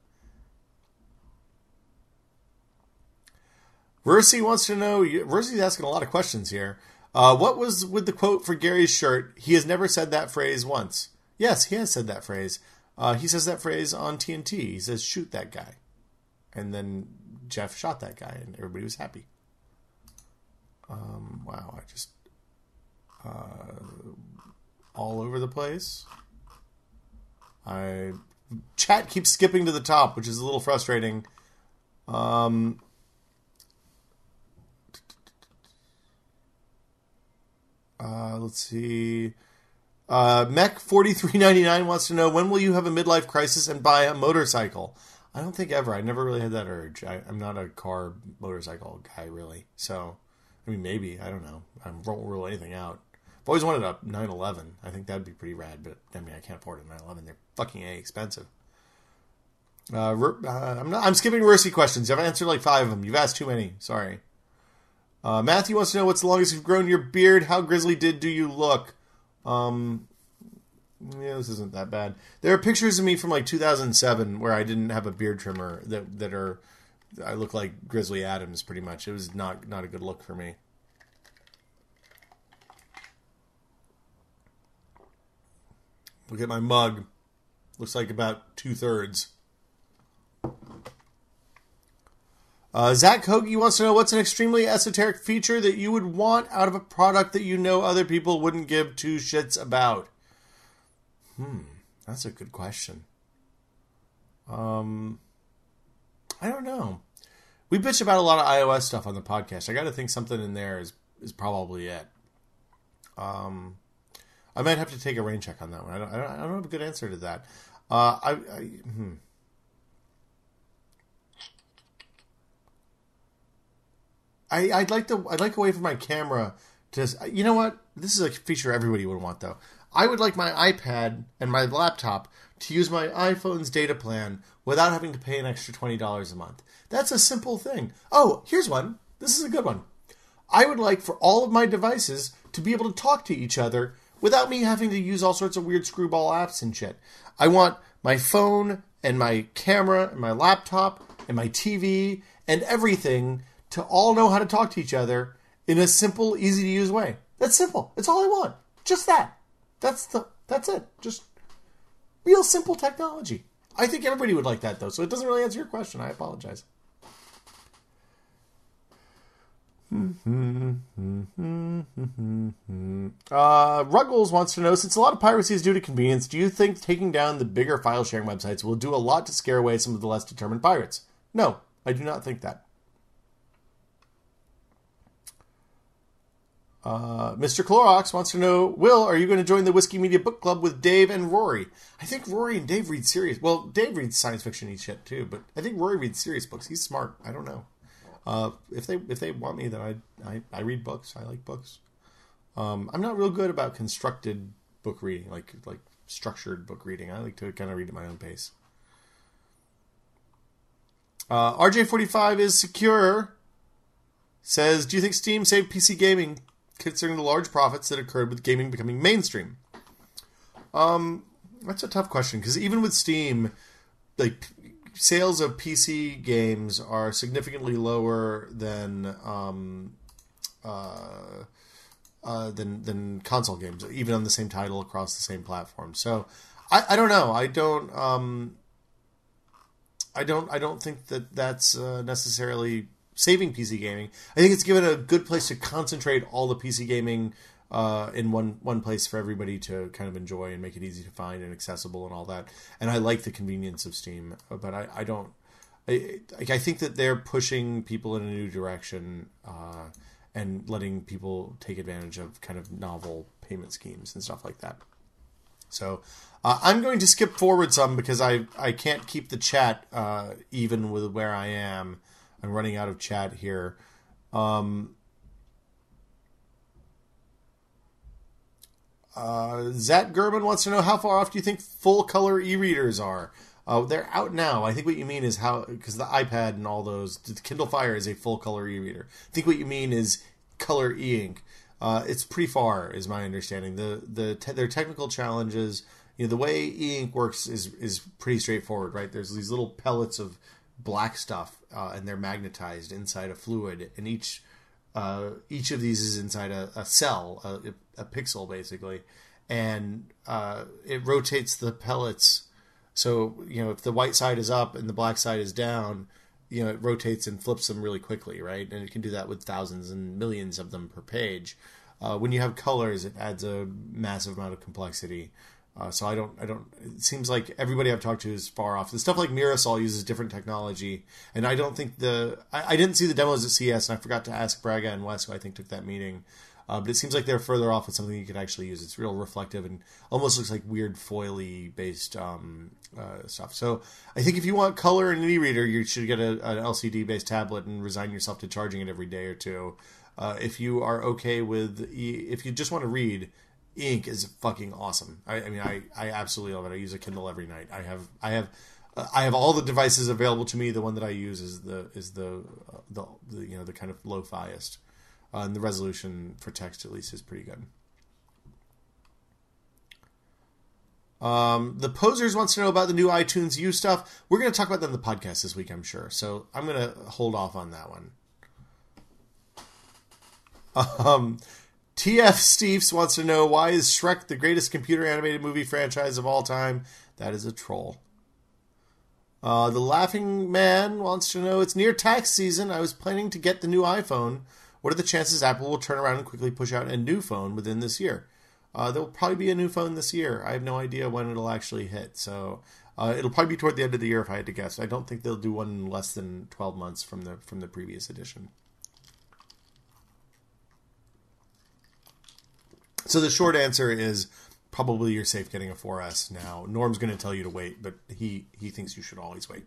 Versi wants to know. Versi's asking a lot of questions here. What was with the quote for Gary's shirt? He has never said that phrase once. Yes, he has said that phrase. He says that phrase on TNT. He says, "Shoot that guy," and then Jeff shot that guy, and everybody was happy. Wow, I just all over the place. Chat keeps skipping to the top, which is a little frustrating. Let's see. Mech 4399 wants to know, when will you have a midlife crisis and buy a motorcycle? I don't think ever. I never really had that urge. I'm not a car motorcycle guy, really. So, I mean, maybe. I don't know. I won't rule anything out. I've always wanted a 911. I think that'd be pretty rad, but I mean, I can't afford a 911. They're fucking expensive. I'm skipping Mercy questions. I've answered like 5 of them. You've asked too many. Sorry. Matthew wants to know, what's the longest you've grown your beard? How grizzly do you look? Yeah, this isn't that bad. There are pictures of me from like 2007 where I didn't have a beard trimmer that are, I look like Grizzly Adams pretty much. It was not a good look for me. Look at my mug. Looks like about 2/3. Zach Hoagie wants to know, what's an extremely esoteric feature that you would want out of a product that you know other people wouldn't give 2 shits about? That's a good question. I don't know. We bitch about a lot of iOS stuff on the podcast. I got to think something in there is probably it. I might have to take a rain check on that one. I don't have a good answer to that. I'd like a way for my camera to, you know what? This is a feature everybody would want, though. I would like my iPad and my laptop to use my iPhone's data plan without having to pay an extra $20 a month. That's a simple thing. Oh, here's one. This is a good one. I would like for all of my devices to be able to talk to each other without me having to use all sorts of weird screwball apps and shit. I want my phone and my camera and my laptop and my TV and everything to all know how to talk to each other in a simple, easy-to-use way. That's simple. That's all I want. Just that. That's it. Just real simple technology. I think everybody would like that, though, so it doesn't really answer your question. I apologize. Ruggles wants to know, since a lot of piracy is due to convenience, do you think taking down the bigger file-sharing websites will do a lot to scare away some of the less determined pirates? No, I do not think that. Mr. Clorox wants to know, Will, are you going to join the Whiskey Media Book Club with Dave and Rory? I think Rory and Dave read serious. Well, Dave reads science fiction-y shit too, but I think Rory reads serious books. He's smart. I don't know. If they want me, then I read books. I like books. I'm not real good about constructed book reading, like structured book reading. I like to kind of read at my own pace. RJ45 is secure. Says, do you think Steam saved PC gaming, considering the large profits that occurred with gaming becoming mainstream? That's a tough question, because even with Steam, like, sales of PC games are significantly lower than console games, even on the same title across the same platform. So I don't know. I don't think that's necessarily saving PC gaming. I think it's given a good place to concentrate all the PC gaming in one place for everybody to kind of enjoy and make it easy to find and accessible and all that. And I like the convenience of Steam, but I think that they're pushing people in a new direction and letting people take advantage of kind of novel payment schemes and stuff like that. So I'm going to skip forward some because I can't keep the chat even with where I am. I'm running out of chat here. Zat German wants to know, how far off do you think full color e-readers are? They're out now. I think what you mean is because the iPad and all those, the Kindle Fire is a full color e-reader. I think what you mean is color e-ink. It's pretty far, is my understanding. Their technical challenges, the way e-ink works is pretty straightforward, right? There's these little pellets of black stuff, and they're magnetized inside a fluid, and each of these is inside a cell, a pixel basically, and it rotates the pellets. So if the white side is up and the black side is down, it rotates and flips them really quickly, right? And it can do that with thousands and millions of them per page. When you have colors, it adds a massive amount of complexity. So I don't. It seems like everybody I've talked to is far off. The stuff like Mirasol uses different technology, and I don't think I didn't see the demos at CS, and I forgot to ask Braga and Wes, who I think took that meeting. But it seems like they're further off with something you could actually use. It's real reflective and almost looks like weird foily based stuff. So I think if you want color in an e-reader, you should get an LCD based tablet and resign yourself to charging it every day or two. If you are okay with, if you just want to read, ink is fucking awesome. I absolutely love it. I use a Kindle every night. I have all the devices available to me. The one that I use is the kind of lo-fiest, and the resolution for text at least is pretty good. The Posers wants to know about the new iTunes U stuff. We're going to talk about that in the podcast this week, I'm sure. So I'm going to hold off on that one. TF Steves wants to know, why is Shrek the greatest computer animated movie franchise of all time? That is a troll. The Laughing Man wants to know, it's near tax season. I was planning to get the new iPhone. What are the chances Apple will turn around and quickly push out a new phone within this year? There will probably be a new phone this year. I have no idea when it'll actually hit. So it'll probably be toward the end of the year if I had to guess. I don't think they'll do one in less than 12 months from the previous edition. So the short answer is probably you're safe getting a 4S now. Norm's going to tell you to wait, but he thinks you should always wait.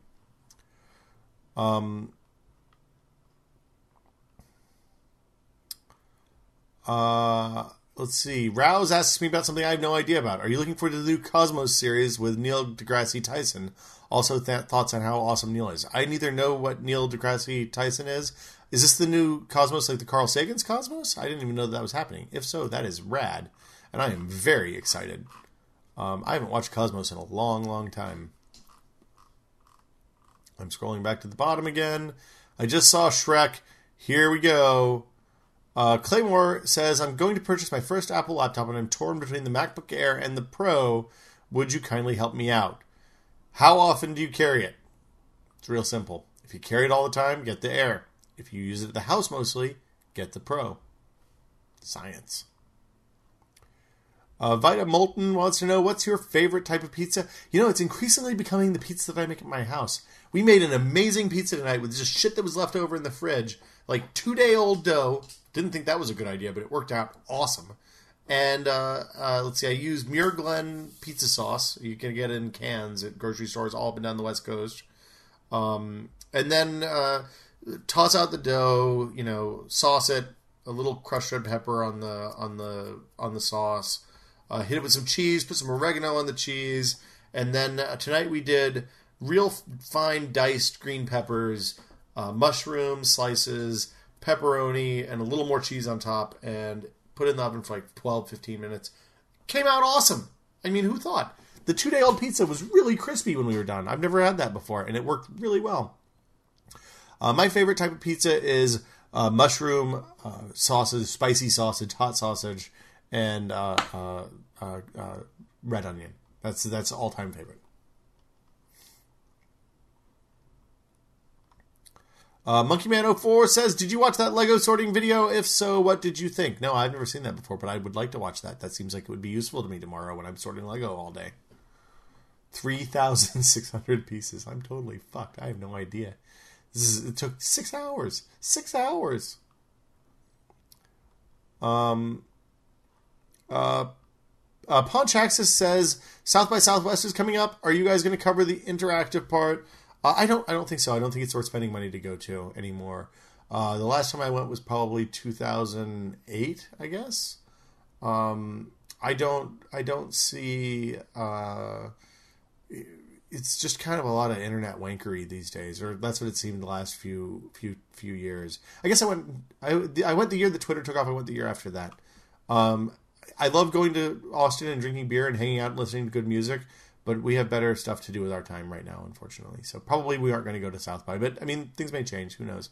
Let's see. Rouse asks me about something I have no idea about. Are you looking for the new Cosmos series with Neil deGrasse Tyson? Also, thoughts on how awesome Neil is. I neither know what Neil deGrasse Tyson is. Is this the new Cosmos, like the Carl Sagan's Cosmos? I didn't even know that was happening. If so, that is rad. And I am very excited. I haven't watched Cosmos in a long, long time. I'm scrolling back to the bottom again. I just saw Shrek. Here we go. Claymore says, I'm going to purchase my first Apple laptop and I'm torn between the MacBook Air and the Pro. Would you kindly help me out? How often do you carry it? It's real simple. If you carry it all the time, get the Air. If you use it at the house mostly, get the Pro. Science. Vita Moulton wants to know, what's your favorite type of pizza? It's increasingly becoming the pizza that I make at my house. We made an amazing pizza tonight with just shit that was left over in the fridge. Like 2-day-old dough. Didn't think that was a good idea, but it worked out awesome. And let's see, I used Muir Glen pizza sauce. You can get it in cans at grocery stores all up and down the West Coast. And then toss out the dough, sauce it, a little crushed red pepper on the sauce. Hit it with some cheese, put some oregano on the cheese, and then tonight we did real fine diced green peppers, mushroom slices, pepperoni, and a little more cheese on top, and put it in the oven for like 12-15 minutes. Came out awesome. I mean, who thought? The 2-day-old pizza was really crispy when we were done. I've never had that before, and it worked really well. My favorite type of pizza is mushroom sausage, spicy sausage, hot sausage, and red onion. That's all-time favorite. Monkeyman04 says, did you watch that Lego sorting video? If so, what did you think? No, I've never seen that before, but I would like to watch that. That seems like it would be useful to me tomorrow when I'm sorting Lego all day. 3,600 pieces. I'm totally fucked. I have no idea. It took 6 hours. 6 hours. Punch Axis says, South by Southwest is coming up. Are you guys going to cover the interactive part? I don't think so. I don't think it's worth spending money to go to anymore. The last time I went was probably 2008, I guess. I don't see. It's just kind of a lot of internet wankery these days, or that's what it seemed the last few years. I guess I went the year that Twitter took off. I went the year after that. I love going to Austin and drinking beer and hanging out and listening to good music, But we have better stuff to do with our time right now, unfortunately. So probably we aren't going to go to South by. But, I mean, things may change. Who knows?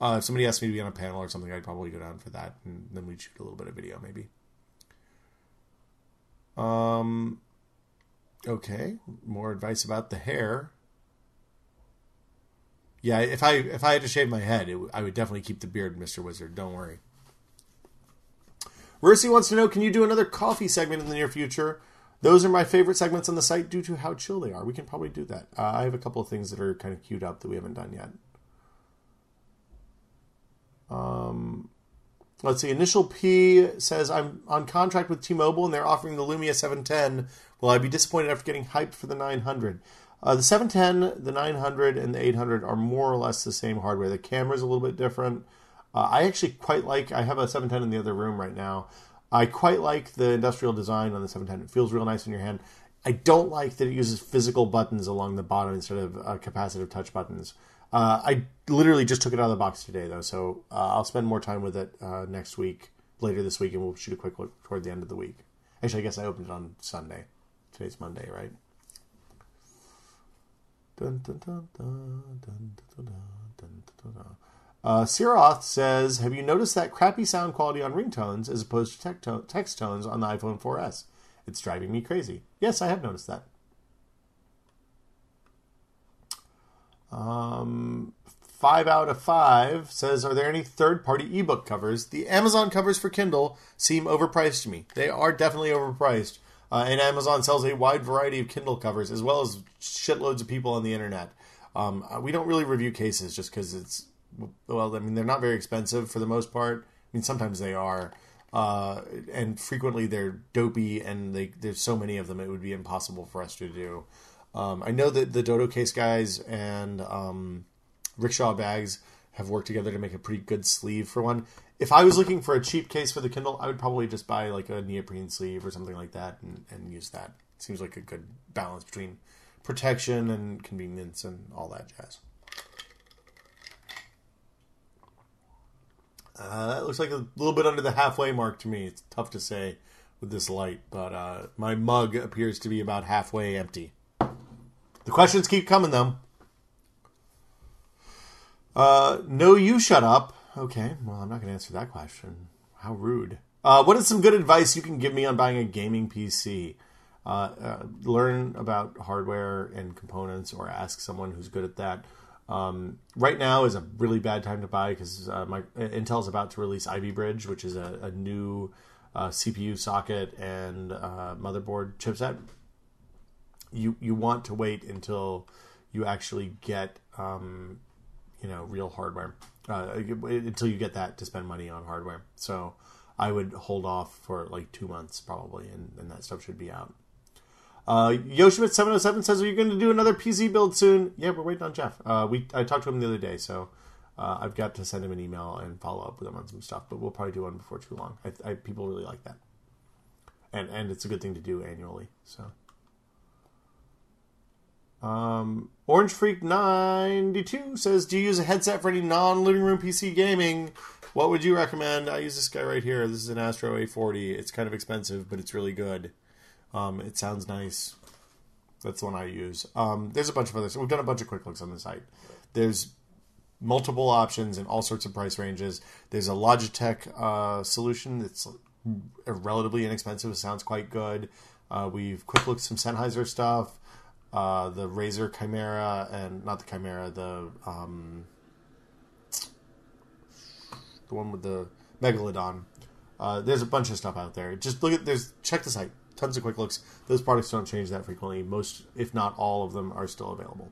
If somebody asked me to be on a panel or something, I'd probably go down for that. And then we'd shoot a little bit of video, maybe. Okay. More advice about the hair. Yeah, if I had to shave my head, I would definitely keep the beard, Mr. Wizard. Don't worry. Mercy wants to know, can you do another coffee segment in the near future? Those are my favorite segments on the site due to how chill they are. We can probably do that. I have a couple of things that are kind of queued up that we haven't done yet. Let's see. Initial P says, I'm on contract with T-Mobile and they're offering the Lumia 710. Will I be disappointed after getting hyped for the 900? The 710, the 900, and the 800 are more or less the same hardware. The camera's a little bit different. I actually quite like, I have a 710 in the other room right now. I quite like the industrial design on the 710. It feels real nice in your hand. I don't like that it uses physical buttons along the bottom instead of capacitive touch buttons. I literally just took it out of the box today, though, so I'll spend more time with it next week, later this week, and we'll shoot a quick look toward the end of the week. Actually, I guess I opened it on Sunday. Today's Monday, right? Dun, dun, dun, dun, dun, dun, dun, dun, dun, dun. Siroth says, have you noticed that crappy sound quality on ringtones as opposed to text tones on the iPhone 4S? It's driving me crazy. Yes, I have noticed that. 5 out of 5 says, are there any third-party ebook covers? The Amazon covers for Kindle seem overpriced to me. They are definitely overpriced. And Amazon sells a wide variety of Kindle covers, as well as shitloads of people on the internet. We don't really review cases just because it's, well, I mean, they're not very expensive for the most part. I mean, sometimes they are. And frequently they're dopey, and there's so many of them, it would be impossible for us to do. I know that the Dodo Case guys and Rickshaw Bags have worked together to make a pretty good sleeve for one. If I was looking for a cheap case for the Kindle, I would probably just buy like a neoprene sleeve or something like that and use that. It seems like a good balance between protection and convenience and all that jazz. That looks like a little bit under the halfway mark to me. It's tough to say with this light, but my mug appears to be about halfway empty. The questions keep coming, though. No, you shut up. Okay, well, I'm not going to answer that question. How rude. What is some good advice you can give me on buying a gaming PC? Learn about hardware and components, or ask someone who's good at that. Right now is a really bad time to buy because Intel's about to release Ivy Bridge, which is a new CPU socket and motherboard chipset. You want to wait until you actually get real hardware, until you get that to spend money on hardware. So I would hold off for like 2 months probably, and that stuff should be out. Yoshimit707 says, are you going to do another PC build soon? Yeah, we're waiting on Jeff. I talked to him the other day, so I've got to send him an email and follow up with him on some stuff, but we'll probably do one before too long. People really like that. And it's a good thing to do annually, so. Orange Freak 92 says, do you use a headset for any non-living room PC gaming? What would you recommend? I use this guy right here. This is an Astro A40. It's kind of expensive, but it's really good. It sounds nice. That's the one I use. There's a bunch of others. We've done a bunch of quick looks on the site. There's multiple options in all sorts of price ranges. There's a Logitech solution that's relatively inexpensive. It sounds quite good. We've quick looked some Sennheiser stuff. The Razer Chimera, and not the Chimera, the one with the Megalodon. There's a bunch of stuff out there. Just check the site. Tons of quick looks. Those products don't change that frequently. Most, if not all of them, are still available.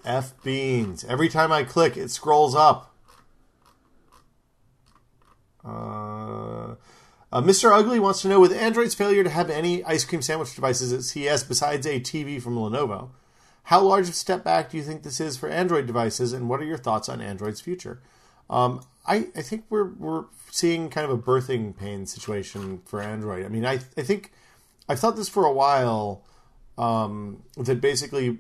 F Beans. Every time I click, it scrolls up. Mr. Ugly wants to know, with Android's failure to have any ice cream sandwich devices at CES besides a TV from Lenovo, how large of a step back do you think this is for Android devices, and what are your thoughts on Android's future? I think we're seeing kind of a birthing pain situation for Android. I mean, I think I've thought this for a while, that basically,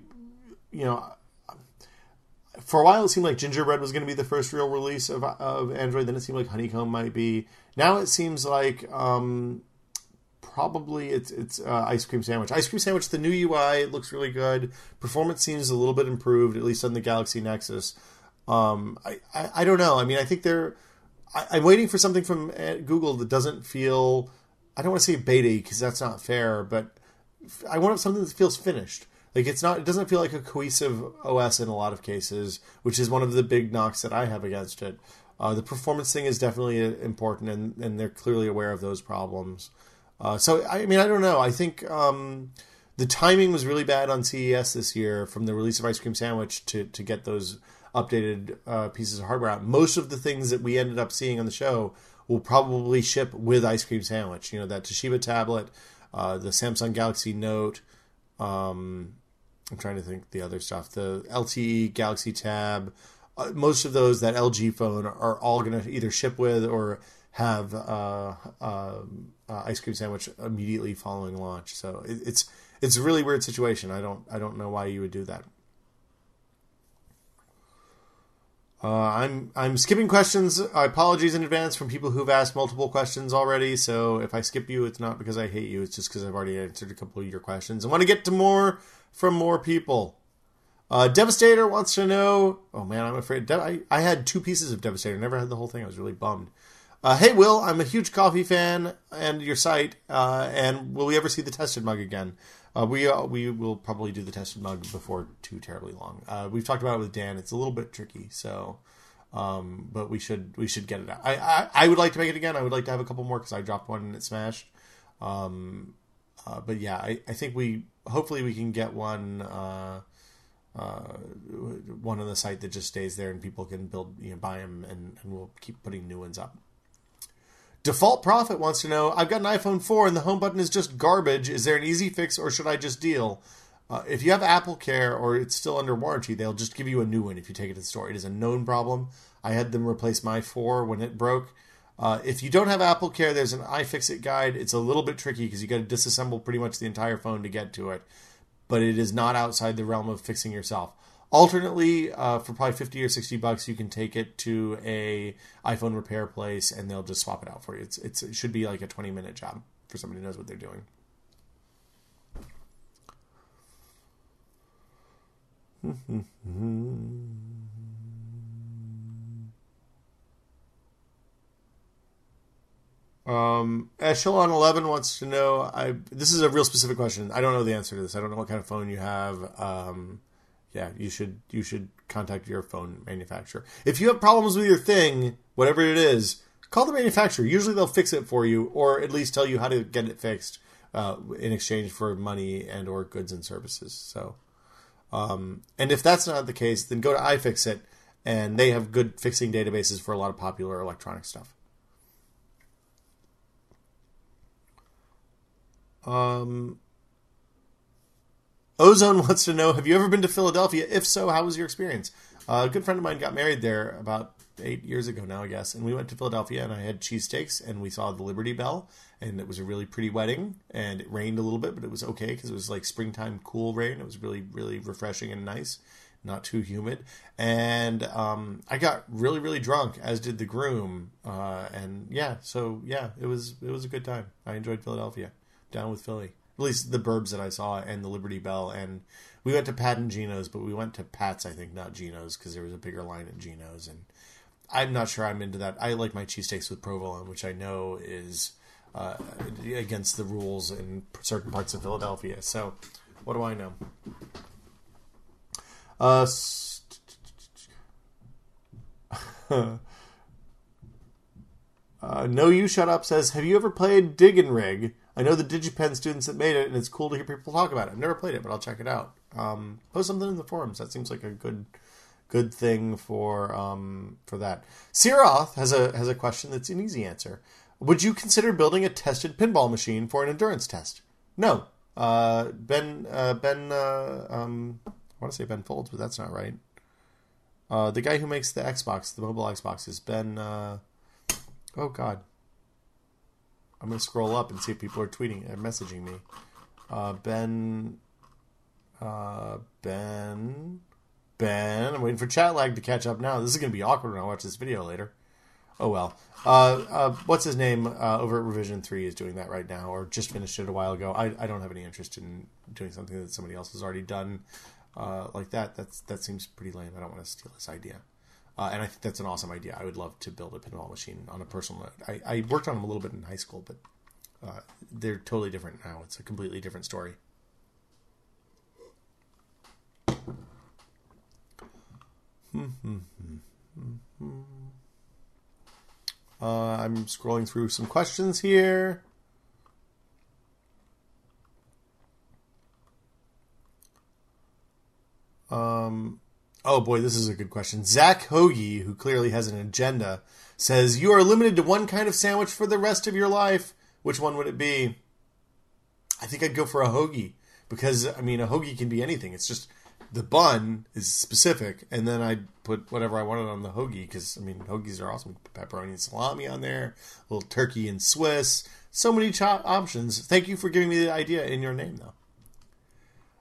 for a while it seemed like Gingerbread was going to be the first real release of Android. Then it seemed like Honeycomb might be. Now it seems like probably it's Ice Cream Sandwich. Ice Cream Sandwich, the new UI, it looks really good. Performance seems a little bit improved, at least on the Galaxy Nexus. I don't know. I mean, I think I'm waiting for something from Google that doesn't feel, I don't want to say beta because that's not fair, but I want something that feels finished. Like it doesn't feel like a cohesive OS in a lot of cases, which is one of the big knocks that I have against it. The performance thing is definitely important, and they're clearly aware of those problems. So, I mean, I don't know. I think the timing was really bad on CES this year from the release of Ice Cream Sandwich to get those updated pieces of hardware out. Most of the things that we ended up seeing on the show will probably ship with Ice Cream Sandwich. You know, that Toshiba tablet, the Samsung Galaxy Note, I'm trying to think the other stuff, the LTE Galaxy Tab, most of those, that LG phone, are all going to either ship with or have Ice Cream Sandwich immediately following launch. So it's a really weird situation. I don't know why you would do that. I'm skipping questions. Apologies in advance from people who've asked multiple questions already. So if I skip you, it's not because I hate you. It's just because I've already answered a couple of your questions. I want to get to more from more people. Devastator wants to know. Oh man, I'm afraid. I had 2 pieces of Devastator. Never had the whole thing. I was really bummed. Hey Will, I'm a huge coffee fan and your site. And will we ever see the tested mug again? We will probably do the tested mug before too terribly long. We've talked about it with Dan. It's a little bit tricky, so but we should get it out. I would like to make it again. I would like to have a couple more because I dropped one and it smashed. But yeah, I think hopefully we can get one on the site that just stays there and people can buy them and we'll keep putting new ones up. Default Prophet wants to know, I've got an iPhone 4 and the home button is just garbage. Is there an easy fix or should I just deal? If you have Apple Care or it's still under warranty, they'll just give you a new one if you take it to the store. It is a known problem. I had them replace my 4 when it broke. If you don't have Apple Care, there's an iFixit guide. It's a little bit tricky because you got to disassemble pretty much the entire phone to get to it. But it is not outside the realm of fixing yourself. Alternately, for probably $50 or $60, you can take it to a iPhone repair place and they'll just swap it out for you. It should be like a 20-minute job for somebody who knows what they're doing. Echelon 11 wants to know, this is a real specific question. I don't know the answer to this. I don't know what kind of phone you have. Yeah, you should contact your phone manufacturer. If you have problems with your thing, whatever it is, call the manufacturer. Usually they'll fix it for you, or at least tell you how to get it fixed in exchange for money and or goods and services. So, and if that's not the case, then go to iFixit, and they have good fixing databases for a lot of popular electronic stuff. Ozone wants to know, have you ever been to Philadelphia? If so, how was your experience? A good friend of mine got married there about 8 years ago now, I guess. And we went to Philadelphia and I had cheesesteaks and we saw the Liberty Bell. And it was a really pretty wedding. And it rained a little bit, but it was okay because it was like springtime cool rain. It was really, really refreshing and nice. Not too humid. And I got really, really drunk, as did the groom. And yeah, so yeah, it was a good time. I enjoyed Philadelphia. Down with Philly. At least the burbs that I saw and the Liberty Bell. And we went to Pat and Gino's, but we went to Pat's, I think, not Gino's, because there was a bigger line at Gino's. And I'm not sure I'm into that. I like my cheesesteaks with provolone, which I know is against the rules in certain parts of Philadelphia. So, what do I know? No You Shut Up says, have you ever played Dig and Rig? I know the DigiPen students that made it, and it's cool to hear people talk about it. I've never played it, but I'll check it out. Post something in the forums. That seems like a good thing for that. Siroth has a question that's an easy answer. Would you consider building a tested pinball machine for an endurance test? No. I want to say Ben Folds, but that's not right. The guy who makes the Xbox, the mobile Xbox, is Ben. Oh God. I'm going to scroll up and see if people are tweeting or messaging me. Ben. Ben. I'm waiting for chat lag to catch up now. This is going to be awkward when I watch this video later. Oh, well. What's his name over at Revision 3 is doing that right now, or just finished it a while ago. I don't have any interest in doing something that somebody else has already done like that. That seems pretty lame. I don't want to steal his idea. And I think that's an awesome idea. I would love to build a pinball machine on a personal note. I worked on them a little bit in high school, but they're totally different now. It's a completely different story. I'm scrolling through some questions here. Oh boy, this is a good question. Zach Hoagie, who clearly has an agenda, says, you are limited to one kind of sandwich for the rest of your life. Which one would it be? I think I'd go for a hoagie. Because, I mean, a hoagie can be anything. It's just the bun is specific, and then I'd put whatever I wanted on the hoagie. Because, I mean, hoagies are awesome. Pepperoni and salami on there. A little turkey and Swiss. So many options. Thank you for giving me the idea in your name, though.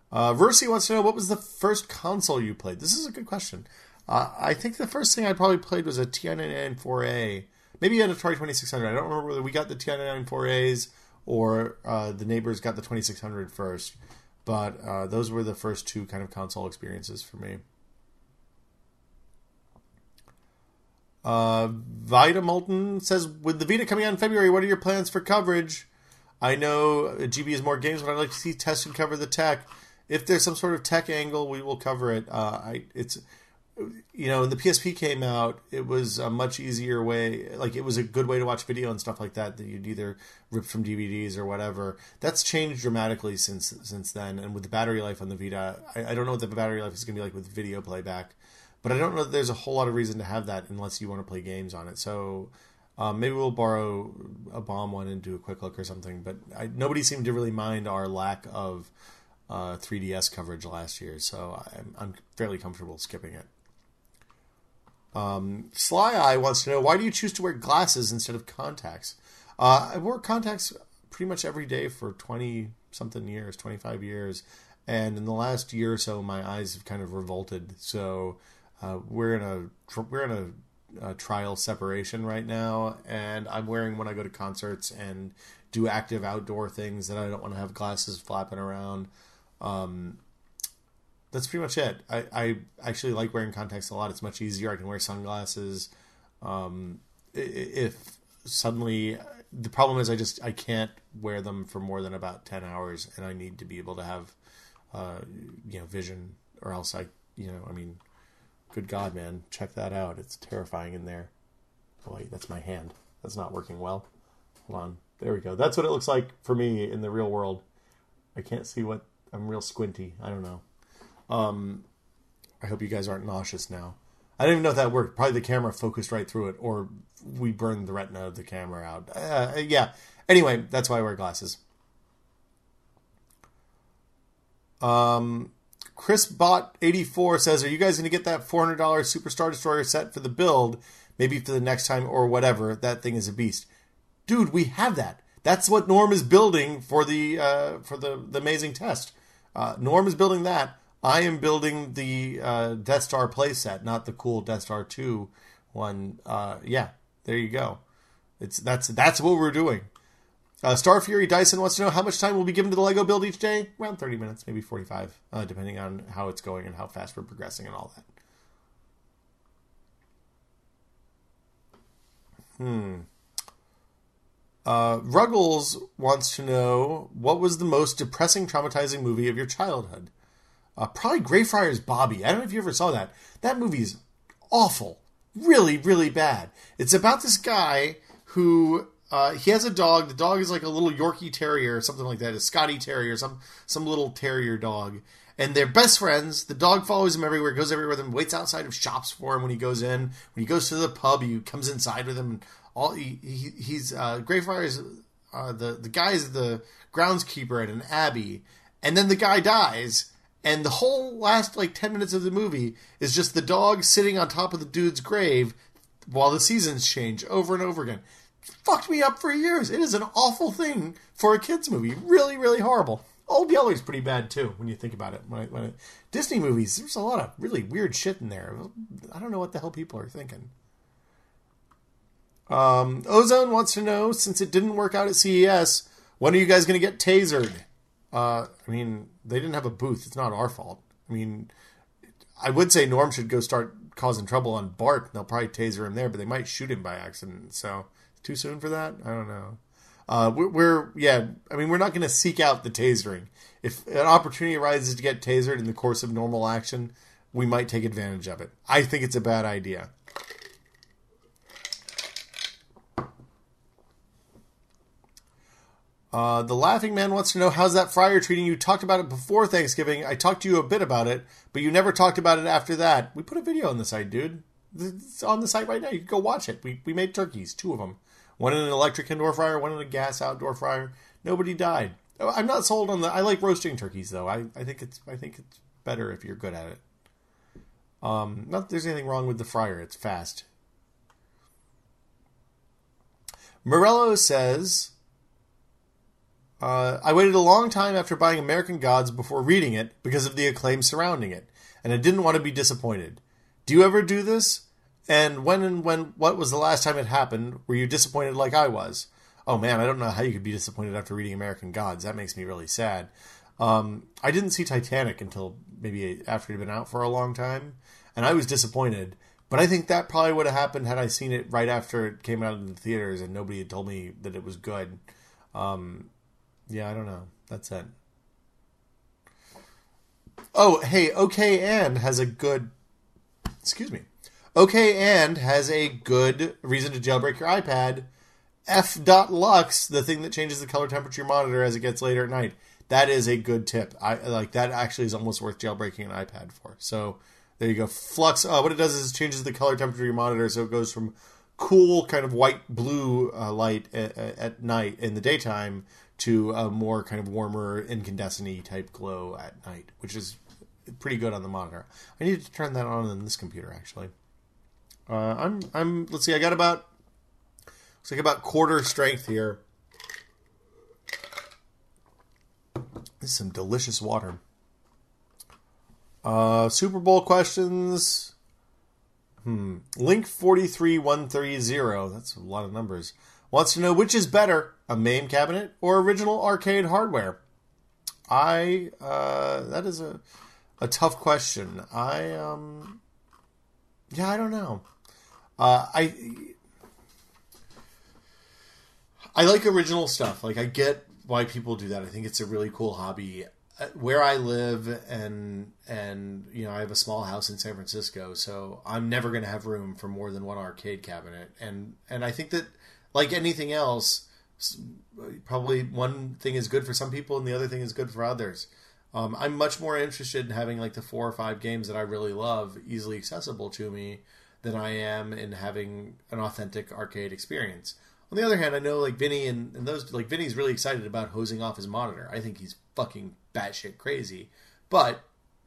Versi wants to know, what was the first console you played? This is a good question. I think the first thing I probably played was a TI-99-4A. Maybe an Atari 2600. I don't remember whether we got the TI-99-4As or the neighbors got the 2600 first. But those were the first two kind of console experiences for me. Vita Molten says, with the Vita coming out in February, what are your plans for coverage? I know GB is more games, but I'd like to see test and cover the tech. If there's some sort of tech angle, we will cover it. It's, you know, when the PSP came out, it was a much easier way. Like, it was a good way to watch video and stuff like that you'd either rip from DVDs or whatever. That's changed dramatically since then. And with the battery life on the Vita, I don't know what the battery life is going to be like with video playback. But I don't know that there's a whole lot of reason to have that unless you want to play games on it. So maybe we'll borrow a bomb one and do a quick look or something. But nobody seemed to really mind our lack of 3DS coverage last year. So I'm fairly comfortable skipping it. Sly Eye wants to know, why do you choose to wear glasses instead of contacts? I wore contacts pretty much every day for 20-something years, 25 years. And in the last year or so, my eyes have kind of revolted. So we're in a trial separation right now, and I'm wearing when I go to concerts and do active outdoor things that I don't want to have glasses flapping around. That's pretty much it. I actually like wearing contacts a lot. It's much easier. I can wear sunglasses. If suddenly, the problem is I can't wear them for more than about 10 hours, and I need to be able to have vision, or else good God, man, check that out. It's terrifying in there. Oh, wait, that's my hand. That's not working well. Hold on. There we go. That's what it looks like for me in the real world. I can't see what... I'm real squinty. I don't know. I hope you guys aren't nauseous now. I don't even know if that worked. Probably the camera focused right through it, or we burned the retina of the camera out. Yeah. Anyway, that's why I wear glasses. ChrisBot84 says, are you guys going to get that $400 Superstar Destroyer set for the build? Maybe for the next time or whatever. That thing is a beast. Dude, we have that. That's what Norm is building for the amazing test. Norm is building that. I am building the Death Star playset, not the cool Death Star 2 one. Yeah, there you go. That's what we're doing. Star Fury Dyson wants to know how much time will be given to the Lego build each day. Around 30 minutes, maybe 45, depending on how it's going and how fast we're progressing and all that. Ruggles wants to know, what was the most depressing, traumatizing movie of your childhood? Probably Greyfriars Bobby. I don't know if you ever saw that. That movie's awful. Really, really bad. It's about this guy who... he has a dog. The dog is like a little Yorkie Terrier or something like that. A Scotty Terrier, some little terrier dog. And they're best friends. The dog follows him everywhere, goes everywhere with him, waits outside of shops for him when he goes in. When he goes to the pub, he comes inside with him. He's Greyfriars, the guy's the groundskeeper at an abbey. And then the guy dies. And the whole last 10 minutes of the movie is just the dog sitting on top of the dude's grave while the seasons change over and over again. Fucked me up for years. It is an awful thing for a kid's movie. Really, really horrible. Old Yeller is pretty bad too when you think about it. Disney movies, there's a lot of really weird shit in there. I don't know what the hell people are thinking. Ozone wants to know, since it didn't work out at CES, when are you guys going to get tasered? I mean, they didn't have a booth. It's not our fault. I mean, I would say Norm should go start causing trouble on Bart. They'll probably taser him there, but they might shoot him by accident. So, too soon for that? I don't know. We're not going to seek out the tasering. If an opportunity arises to get tasered in the course of normal action, we might take advantage of it. I think it's a bad idea. The Laughing Man wants to know, how's that fryer treating you? Talked about it before Thanksgiving. I talked to you a bit about it, but you never talked about it after that. We put a video on the site, dude. It's on the site right now. You can go watch it. We made turkeys, 2 of them. One in an electric indoor fryer, one in a gas outdoor fryer. Nobody died. I'm not sold on I like roasting turkeys though. I think it's better if you're good at it. Not that there's anything wrong with the fryer. It's fast. Morello says, I waited a long time after buying American Gods before reading it because of the acclaim surrounding it, and I didn't want to be disappointed. Do you ever do this? And what was the last time it happened? Were you disappointed like I was? Oh man, I don't know how you could be disappointed after reading American Gods. That makes me really sad. I didn't see Titanic until maybe after it had been out for a long time, and I was disappointed. But I think that probably would have happened had I seen it right after it came out in the theaters and nobody had told me that it was good. Yeah, I don't know. That's it. Oh, hey, OK and has a good... Excuse me. OK and has a good reason to jailbreak your iPad. F.lux, the thing that changes the color temperature monitor as it gets later at night. That is a good tip. That actually is almost worth jailbreaking an iPad for. So there you go. Flux, what it does is it changes the color temperature of your monitor so it goes from cool kind of white-blue light at night in the daytime to a more kind of warmer incandescent-y type glow at night, which is pretty good on the monitor. I need to turn that on in this computer, actually. Let's see, I got about quarter strength here. This is some delicious water. Super Bowl questions. Link 43130, that's a lot of numbers, wants to know which is better, a MAME cabinet or original arcade hardware. That is a tough question. I don't know. I like original stuff. Like, I get why people do that. I think it's a really cool hobby. Where I live, and you know, I have a small house in San Francisco, so I'm never going to have room for more than one arcade cabinet. And I think that, like anything else, probably one thing is good for some people and the other thing is good for others. I'm much more interested in having like the 4 or 5 games that I really love easily accessible to me than I am in having an authentic arcade experience. On the other hand, I know like Vinny and those, like Vinny's really excited about hosing off his monitor. I think he's fucking batshit crazy. But,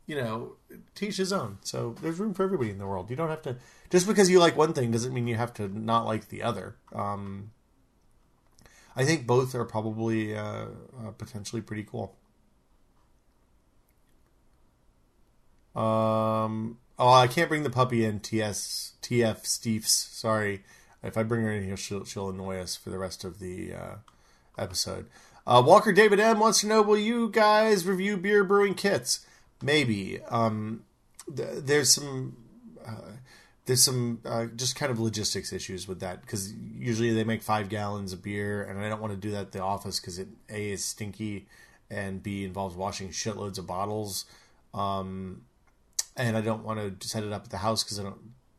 you know, to each his own. So there's room for everybody in the world. You don't have to, just because you like one thing doesn't mean you have to not like the other. I think both are probably potentially pretty cool. Oh, I can't bring the puppy in, TF Steefs. Sorry. If I bring her in here, she'll annoy us for the rest of the episode. Walker David M wants to know, will you guys review beer brewing kits? Maybe. There's some just kind of logistics issues with that, because usually they make 5 gallons of beer, and I don't want to do that at the office because it A, is stinky, and B, involves washing shitloads of bottles. And I don't want to set it up at the house because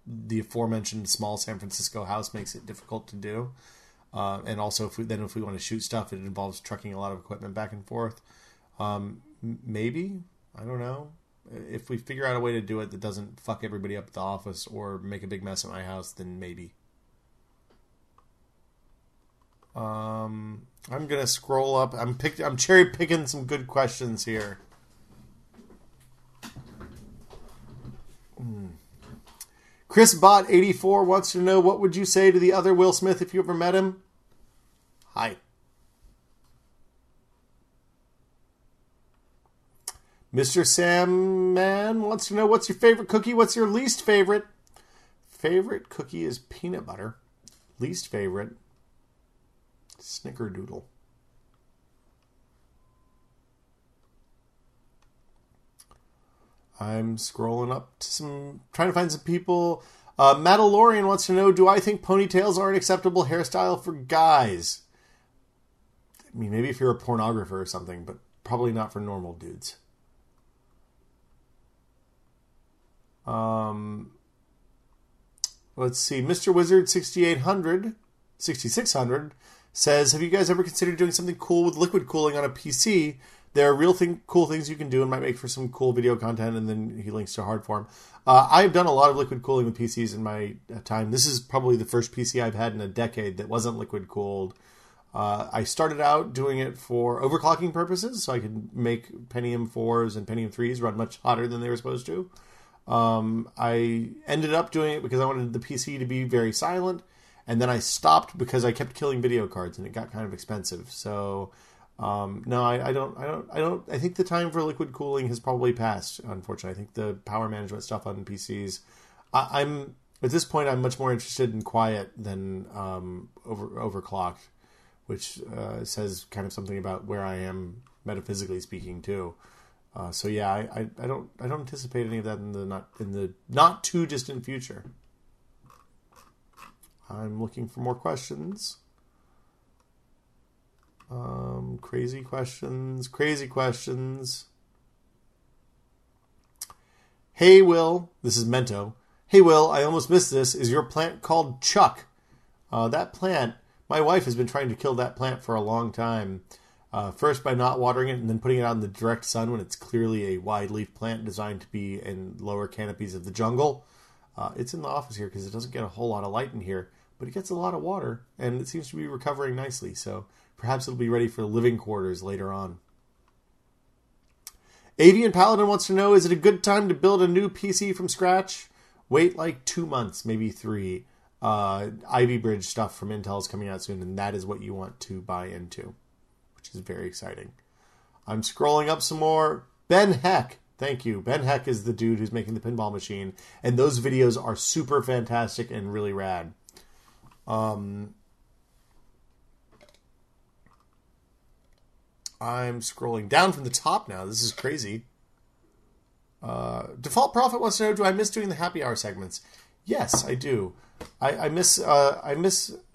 the aforementioned small San Francisco house makes it difficult to do. And also, if we want to shoot stuff, it involves trucking a lot of equipment back and forth. Maybe, I don't know. If we figure out a way to do it that doesn't fuck everybody up at the office or make a big mess at my house, then maybe. I'm gonna scroll up. I'm cherry picking some good questions here. Chris Bot 84 wants to know, what would you say to the other Will Smith if you ever met him? Hi. Mr. Sam Man wants to know, what's your favorite cookie? What's your least favorite? Favorite cookie is peanut butter. Least favorite, snickerdoodle. I'm scrolling up to trying to find some people. Madalorian wants to know, do I think ponytails are an acceptable hairstyle for guys? I mean, maybe if you're a pornographer or something, but probably not for normal dudes. Let's see. Mr. Wizard 6600 says, have you guys ever considered doing something cool with liquid cooling on a PC? There are real cool things you can do and might make for some cool video content, and then he links to Hardform. I've done a lot of liquid cooling with PCs in my time. This is probably the first PC I've had in a decade that wasn't liquid cooled. I started out doing it for overclocking purposes, so I could make Pentium 4s and Pentium 3s run much hotter than they were supposed to. I ended up doing it because I wanted the PC to be very silent, and then I stopped because I kept killing video cards and it got kind of expensive. So no, I don't. I think the time for liquid cooling has probably passed. Unfortunately, I think the power management stuff on PCs. I'm at this point, I'm much more interested in quiet than overclocked, which says kind of something about where I am metaphysically speaking too. So yeah, I don't anticipate any of that in the not too distant future. I'm looking for more questions. Crazy questions. Hey Will, this is Mento. Hey Will, I almost missed this. Is your plant called Chuck? That plant, my wife has been trying to kill that plant for a long time. First by not watering it and then putting it out in the direct sun when it's clearly a wide leaf plant designed to be in lower canopies of the jungle. It's in the office here because it doesn't get a whole lot of light in here, but it gets a lot of water and it seems to be recovering nicely. So perhaps it'll be ready for living quarters later on. Avian Paladin wants to know, is it a good time to build a new PC from scratch? Wait like 2 months, maybe 3. Ivy Bridge stuff from Intel is coming out soon, and that is what you want to buy into, which is very exciting. I'm scrolling up some more. Ben Heck. Thank you. Ben Heck is the dude who's making the pinball machine, and those videos are super fantastic and really rad. I'm scrolling down from the top now. This is crazy. Default Prophet wants to know, do I miss doing the happy hour segments? Yes, I do. I miss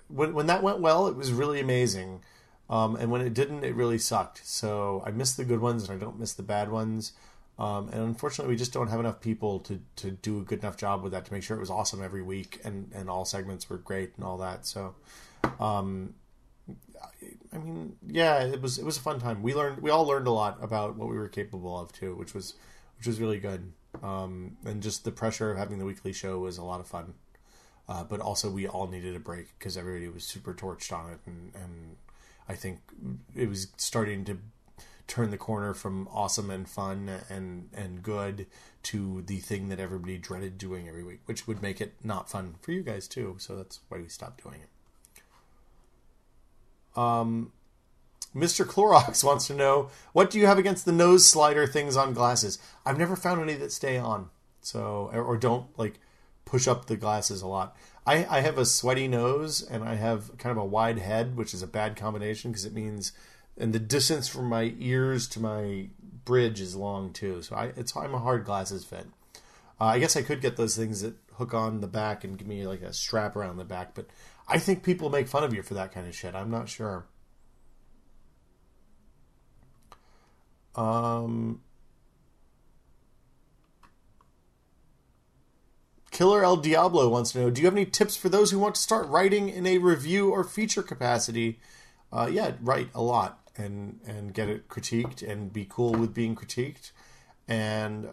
when that went well, it was really amazing. And when it didn't, it really sucked. So I miss the good ones and I don't miss the bad ones. And unfortunately, we just don't have enough people to do a good enough job with that to make sure it was awesome every week and all segments were great and all that. So, I mean, yeah, it was a fun time. We all learned a lot about what we were capable of too, which was really good. And just the pressure of having the weekly show was a lot of fun. But also we all needed a break because everybody was super torched on it, and I think it was starting to turn the corner from awesome and fun and good to the thing that everybody dreaded doing every week, which would make it not fun for you guys too. So that's why we stopped doing it. Mr. Clorox wants to know, what do you have against the nose slider things on glasses? I've never found any that stay on, so or don't like push up the glasses a lot. I have a sweaty nose and I have kind of a wide head, which is a bad combination because it means, and the distance from my ears to my bridge is long too. So I'm a hard glasses fit. I guess I could get those things that hook on the back and give me like a strap around the back, but I think people make fun of you for that kind of shit. I'm not sure. Killer El Diablo wants to know, do you have any tips for those who want to start writing in a review or feature capacity? Yeah, write a lot and get it critiqued and be cool with being critiqued and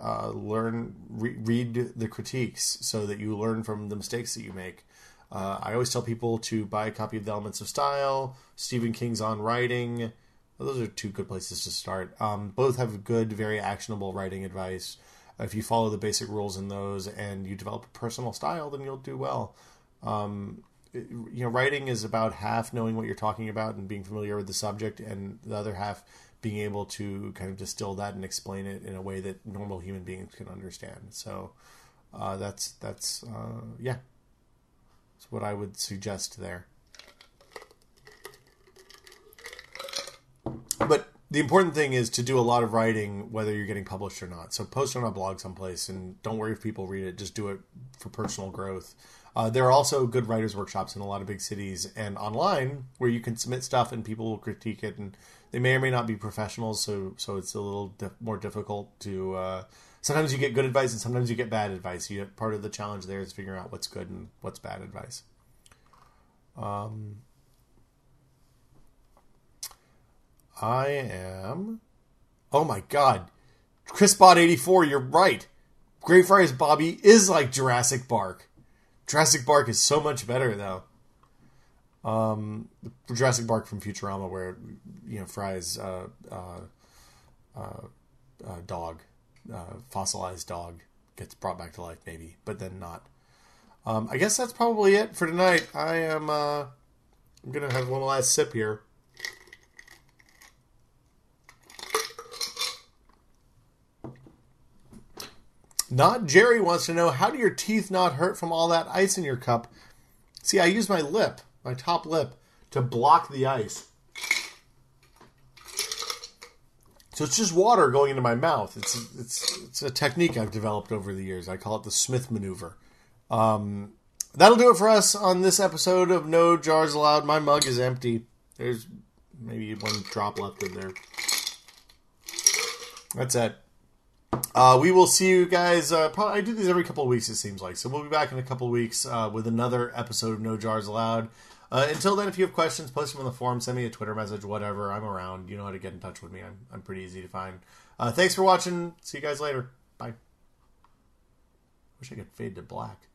read the critiques so that you learn from the mistakes that you make. I always tell people to buy a copy of The Elements of Style, Stephen King's On Writing. Those are 2 good places to start. Both have good, very actionable writing advice. If you follow the basic rules in those and you develop a personal style, then you'll do well. Writing is about half knowing what you're talking about and being familiar with the subject, and the other half being able to kind of distill that and explain it in a way that normal human beings can understand. So that's yeah, that's what I would suggest there. But the important thing is to do a lot of writing, whether you're getting published or not. So post on a blog someplace, and don't worry if people read it. Just do it for personal growth. There are also good writers' workshops in a lot of big cities and online where you can submit stuff and people will critique it. And they may or may not be professionals, so it's a little more difficult to... sometimes you get good advice and sometimes you get bad advice. Part of the challenge there is figuring out what's good and what's bad advice. I am... Oh my god. ChrisBot84, you're right. Greyfriars Bobby is like Jurassic Bark. Jurassic Bark is so much better, though. Jurassic Bark from Futurama, where, Fry's dog, fossilized dog, gets brought back to life, maybe, but then not. I guess that's probably it for tonight. I'm going to have one last sip here. Not Jerry wants to know, how do your teeth not hurt from all that ice in your cup? See, I use my lip, my top lip, to block the ice. So it's just water going into my mouth. It's a technique I've developed over the years. I call it the Smith maneuver. That'll do it for us on this episode of No Jars Allowed. My mug is empty. There's maybe one drop left in there. That's it. We will see you guys. Probably I do these every couple of weeks, it seems like. So we'll be back in a couple of weeks with another episode of No Jars Allowed. Until then, if you have questions, post them on the forum. Send me a Twitter message, whatever. I'm around. You know how to get in touch with me. I'm pretty easy to find. Thanks for watching. See you guys later. Bye. Wish I could fade to black.